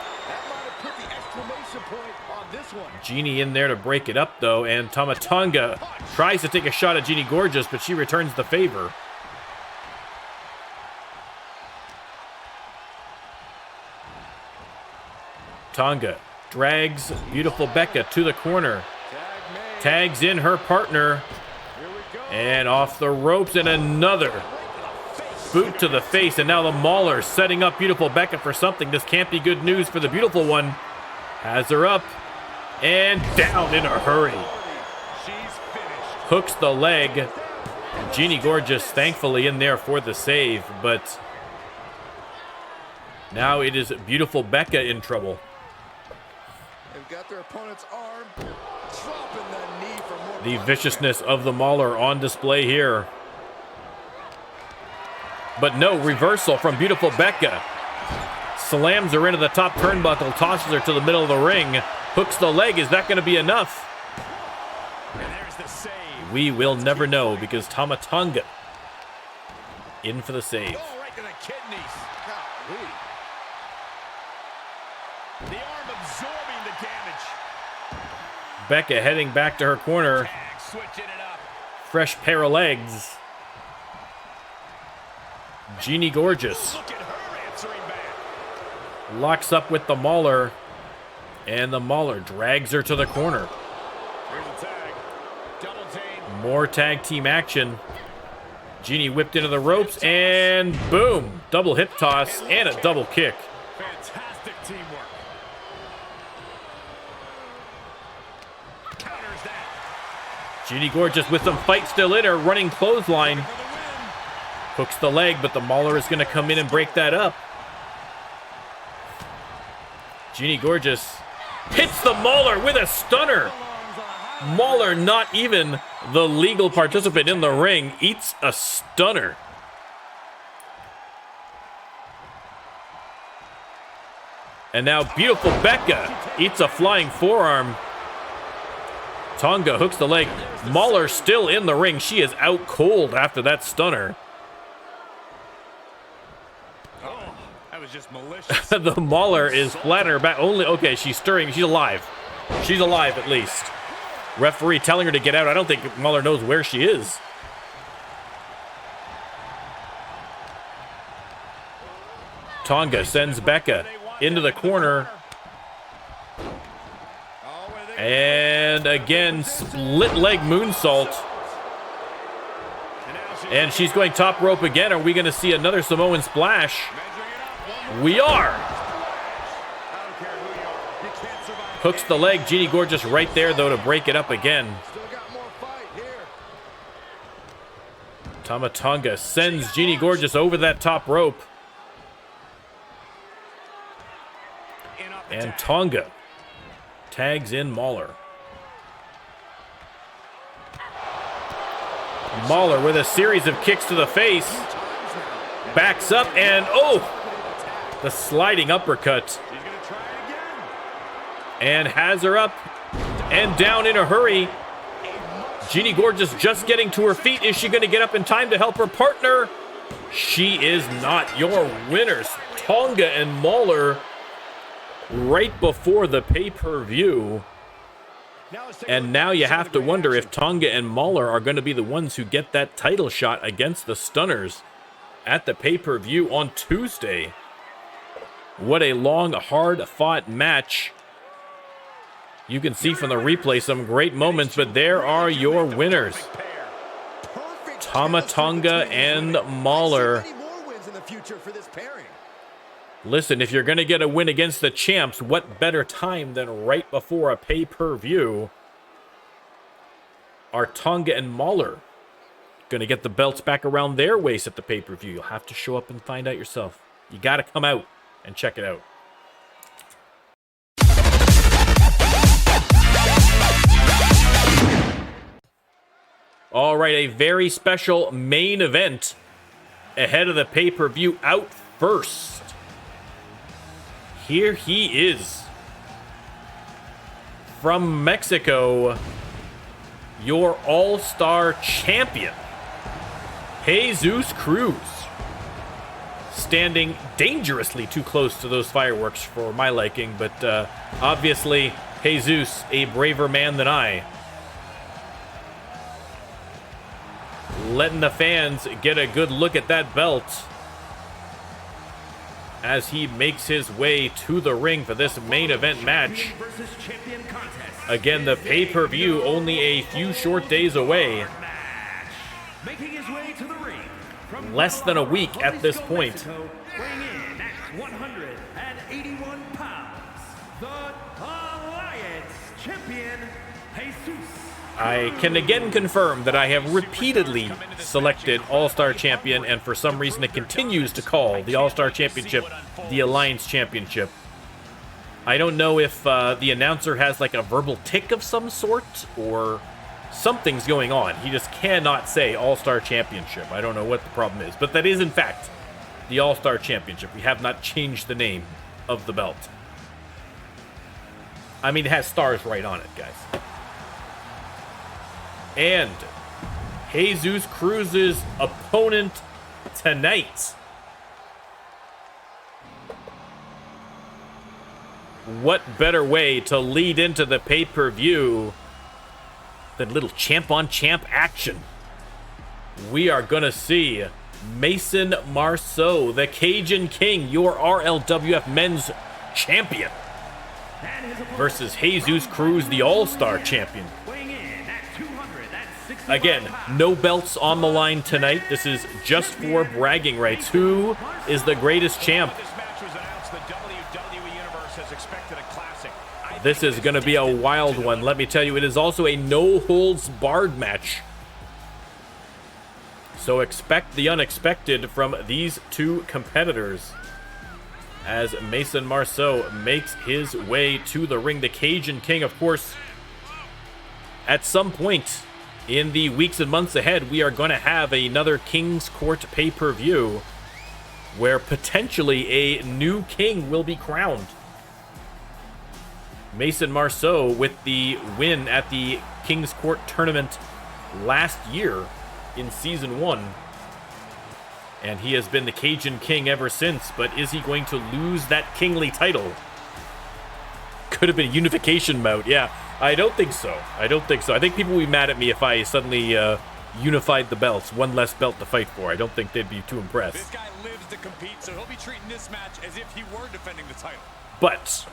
Jeannie in there to break it up, though, and Tama Tonga tries to take a shot at Jeannie Gorgeous, but she returns the favor. Tonga drags beautiful Becca to the corner. Tags in her partner. And off the ropes, and another boot to the face. And now the Mauler setting up beautiful Becca for something. This can't be good news for the beautiful one. Has her up. And down in a hurry. Hooks the leg. Jeannie Gorgeous thankfully in there for the save. But now it is beautiful Becca in trouble. They've got their opponent's arm, dropping the knee for more. The viciousness of the Mauler on display here. But no, reversal from beautiful Becca. Slams her into the top turnbuckle, tosses her to the middle of the ring, hooks the leg. Is that going to be enough? And there's the save. We will never know, because Tama Tonga in for the save. Oh, right to the kidneys. Golly. The arm absorbing the damage. Becca heading back to her corner. Tag, switching it up. Fresh pair of legs. Jeannie Gorgeous Look at her answering back. locks up with the Mauler, and the Mauler drags her to the corner. Here's a tag. Double team. More tag team action. Jeannie whipped into the ropes, and boom! Double hip toss and a double kick. Fantastic teamwork. Counters that. Jeannie Gorgeous with some fight still in her, running clothesline. For the win. Hooks the leg, but the Mauler is going to come in and break that up. Jeannie Gorgeous hits the Mauler with a stunner. Mauler, not even the legal participant in the ring, eats a stunner. And now beautiful Becca eats a flying forearm. Tonga hooks the leg. Mauler still in the ring. She is out cold after that stunner. Oh, that was just malicious. The Mauler is flat on her back. Only, okay, she's stirring. She's alive. She's alive at least. Referee telling her to get out. I don't think Mauler knows where she is. Tonga sends Becca into the corner. And again, split leg moonsault. And she's going top rope again. Are we going to see another Samoan splash? We are. Hooks the leg. Jeannie Gorgeous right there, though, to break it up again. Tama Tonga sends Jeannie Gorgeous over that top rope. And Tonga tags in Mauler. Mauler with a series of kicks to the face. Backs up and, oh! The sliding uppercut. And has her up and down in a hurry. Jeannie Gorgeous just getting to her feet. Is she going to get up in time to help her partner? She is not. Your winners, Tonga and Mauler, right before the pay-per-view. And now you have to wonder if Tonga and Mauler are going to be the ones who get that title shot against the Stunners at the pay-per-view on Tuesday. What a long, hard-fought match. You can see from the replay some great moments, but there are your winners. Tama Tonga and Mauler. Listen, if you're going to get a win against the champs, what better time than right before a pay-per-view? Are Tonga and Mauler going to get the belts back around their waist at the pay-per-view? You'll have to show up and find out yourself. You got to come out and check it out. All right, a very special main event ahead of the pay-per-view. Out first, here he is from Mexico, your All-Star Champion, Jesus Cruz, standing dangerously too close to those fireworks for my liking, but obviously Jesus, a braver man than I, letting the fans get a good look at that belt as he makes his way to the ring for this main event match. Again, the pay-per-view only a few short days away. Less than a week at this point. Weighing in at 181 pounds, the Alliance Champion, Jesus. I can again confirm that I have repeatedly selected All-Star Champion, and for some reason it continues to call the All-Star Championship the Alliance Championship. I don't know if the announcer has like a verbal tick of some sort, or something's going on. He just cannot say All-Star Championship. I don't know what the problem is, but that is in fact the All-Star Championship. We have not changed the name of the belt. I mean, it has stars right on it, guys. And Jesus Cruz's opponent tonight. What better way to lead into the pay-per-view than little champ-on-champ action? We are going to see Mason Marceau, the Cajun King, your RLWF Men's Champion, versus Jesus Cruz, the All-Star Champion. Again, no belts on the line tonight. This is just for bragging rights. Who is the greatest champ? This is going to be a wild one. Let me tell you, it is also a no-holds-barred match. So expect the unexpected from these two competitors as Mason Marceau makes his way to the ring. The Cajun King, of course, at some point in the weeks and months ahead, we are going to have another King's Court pay-per-view where potentially a new king will be crowned. Mason Marceau with the win at the King's Court tournament last year in Season 1. And he has been the Cajun King ever since, but is he going to lose that kingly title? Could have been a unification mode, yeah. I don't think so. I don't think so. I think people would be mad at me if I suddenly unified the belts. One less belt to fight for. I don't think they'd be too impressed. lives to compete, so he'll be treating this match as if he were defending the title. But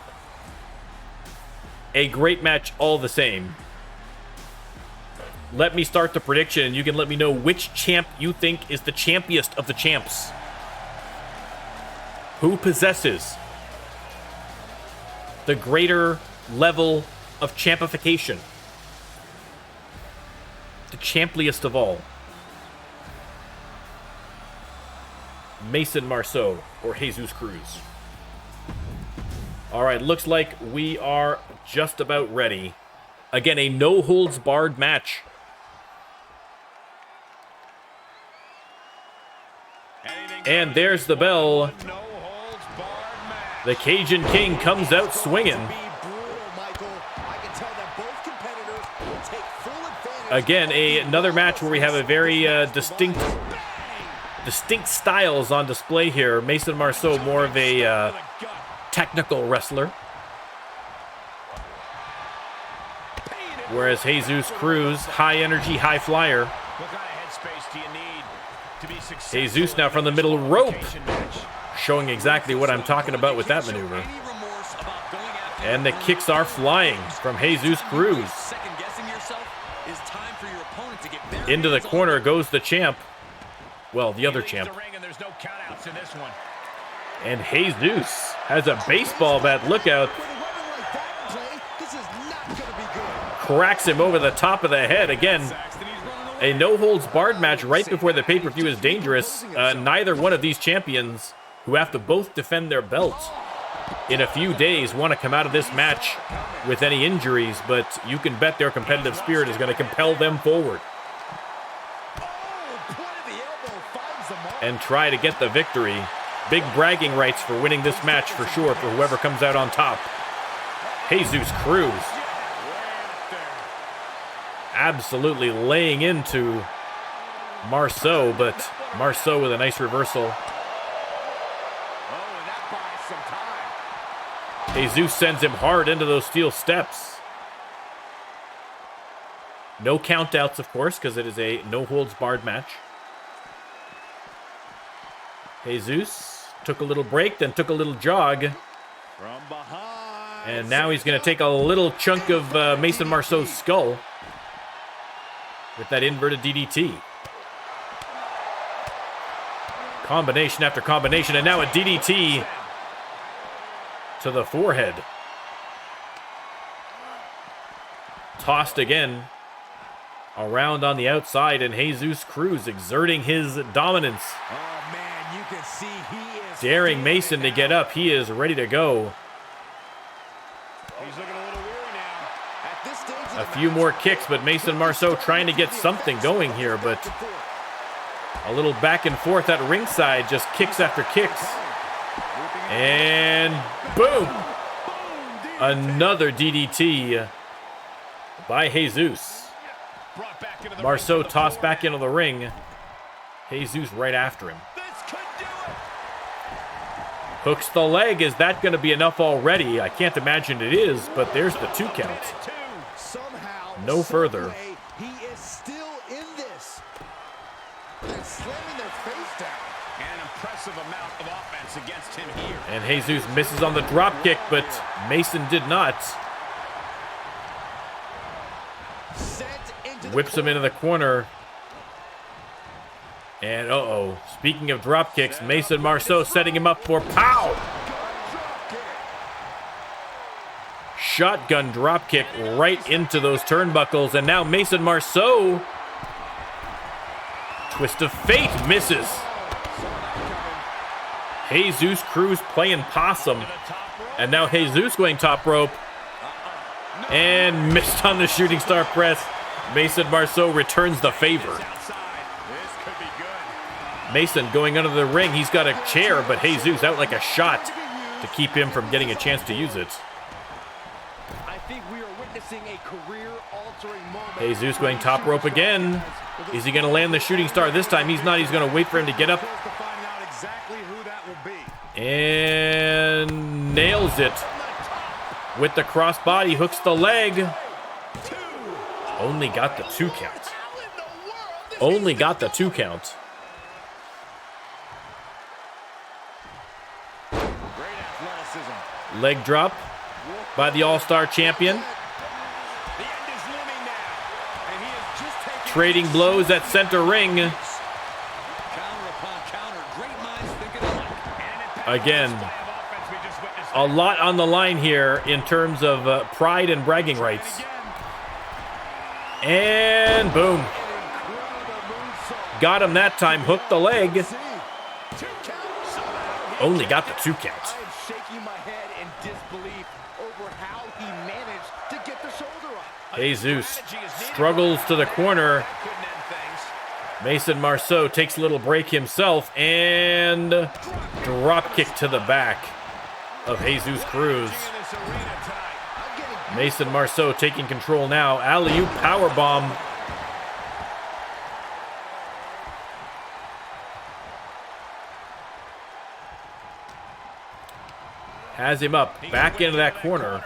a great match all the same. Let me start the prediction, and you can let me know which champ you think is the champiest of the champs. Who possesses the greater level of champification? The champliest of all. Mason Marceau or Jesus Cruz. All right, looks like we are just about ready. Again, a no-holds-barred match. And there's the bell. The Cajun King comes out swinging. Again, another match where we have a very distinct styles on display here. Mason Marceau, more of a technical wrestler, whereas Jesus Cruz, high energy, high flyer. What kind of headspace do you need to be successful? Jesus now from the middle rope, showing exactly what I'm talking about with that maneuver. And the kicks are flying from Jesus Cruz. Into the corner goes the champ. Well, the other champ. And Jesus has a baseball bat. Look out. Cracks him over the top of the head. Again, a no-holds-barred match right before the pay-per-view is dangerous. Neither one of these champions, who have to both defend their belts in a few days, want to come out of this match with any injuries, but you can bet their competitive spirit is going to compel them forward and try to get the victory. Big bragging rights for winning this match for sure for whoever comes out on top. Jesus Cruz absolutely laying into Marceau, but Marceau with a nice reversal. Jesus sends him hard into those steel steps. No countouts, of course, because it is a no-holds-barred match. Jesus took a little break, then took a little jog. From behind. And now he's going to take a little chunk of Mason Marceau's skull with that inverted DDT. Combination after combination, and now a DDT to the forehead. Tossed again. Around on the outside, and Jesus Cruz exerting his dominance. Oh, man, you can see he is daring Mason to get up. He is ready to go. He's looking a little weary now. At this stage a few more kicks, but Mason Marceau trying to get something going here, but a little back and forth at ringside, just kicks after kicks. And boom! Another DDT by Jesus. Marceau tossed back into the ring. Jesus right after him. Hooks the leg. Is that going to be enough already? I can't imagine it is, but there's the 2 count. No further. He is still in this. And slamming their face down. An impressive amount of offense against him here. And Jesus misses on the drop kick, but Mason did not. Whips him into the corner. And uh-oh, speaking of drop kicks, Mason Marceau setting him up for pow! Shotgun drop kick right into those turnbuckles, and now Mason Marceau. Twist of fate misses. Jesus Cruz playing possum. And now Jesus going top rope. And missed on the shooting star press. Mason Marceau returns the favor. Mason going under the ring. He's got a chair, but Jesus out like a shot to keep him from getting a chance to use it. I think we are witnessing a career-altering moment. Jesus going top rope again. Is he going to land the shooting star this time? He's not. He's going to wait for him to get up. And nails it with the crossbody. Hooks the leg. Only got the 2 count. Only got the 2 count. athleticism. Leg drop by the All-Star Champion. The end is looming now. And he is just taking Trading blows at center ring. counter upon counter. Great minds thinking alike. Again, a lot on the line here in terms of pride and bragging rights. And boom. Got him that time. Hooked the leg. Only got the 2 count. I am shaking my head in disbelief over how he managed to get the shoulder up. Jesus struggles to the corner. Mason Marceau takes a little break himself and drop kick to the back of Jesus Cruz. Mason Marceau taking control now. Alley-oop powerbomb. Has him up, back into that corner.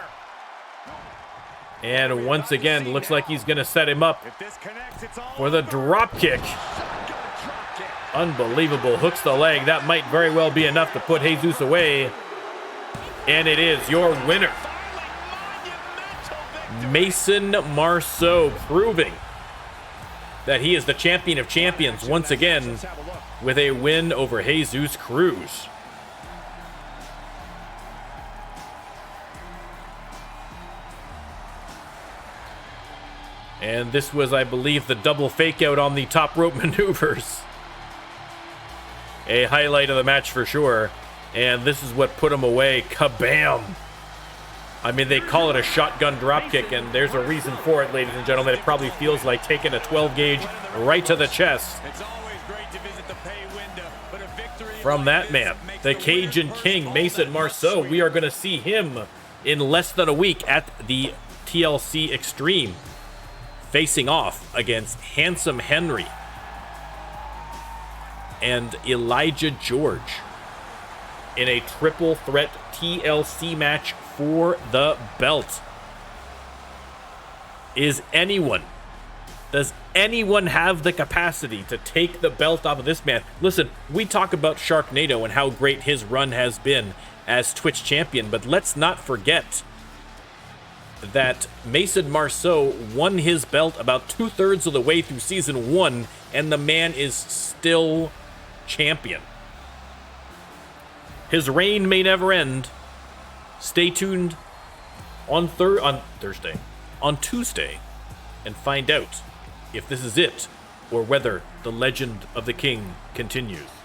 And once again, looks like he's going to set him up for the drop kick. Unbelievable. Hooks the leg. That might very well be enough to put Jesus away. And it is your winner, Mason Marceau, proving that he is the champion of champions once again with a win over Jesus Cruz. And this was, I believe, the double fake out on the top rope maneuvers. A highlight of the match for sure. And this is what put him away. Kabam! I mean, they call it a shotgun dropkick, and there's a reason for it, ladies and gentlemen. It probably feels like taking a 12 gauge right to the chest. From that man, the Cajun King, Mason Marceau. We are going to see him in less than a week at the TLC Extreme, facing off against Handsome Henry and Elijah George in a triple threat TLC match for the belt. Does anyone have the capacity to take the belt off of this man? Listen, we talk about Sharknado and how great his run has been as Twitch champion, but let's not forget that Mason Marceau won his belt about 2/3 of the way through season 1, and the man is still champion. His reign may never end. Stay tuned on Tuesday, and find out if this is it or whether the legend of the king continues.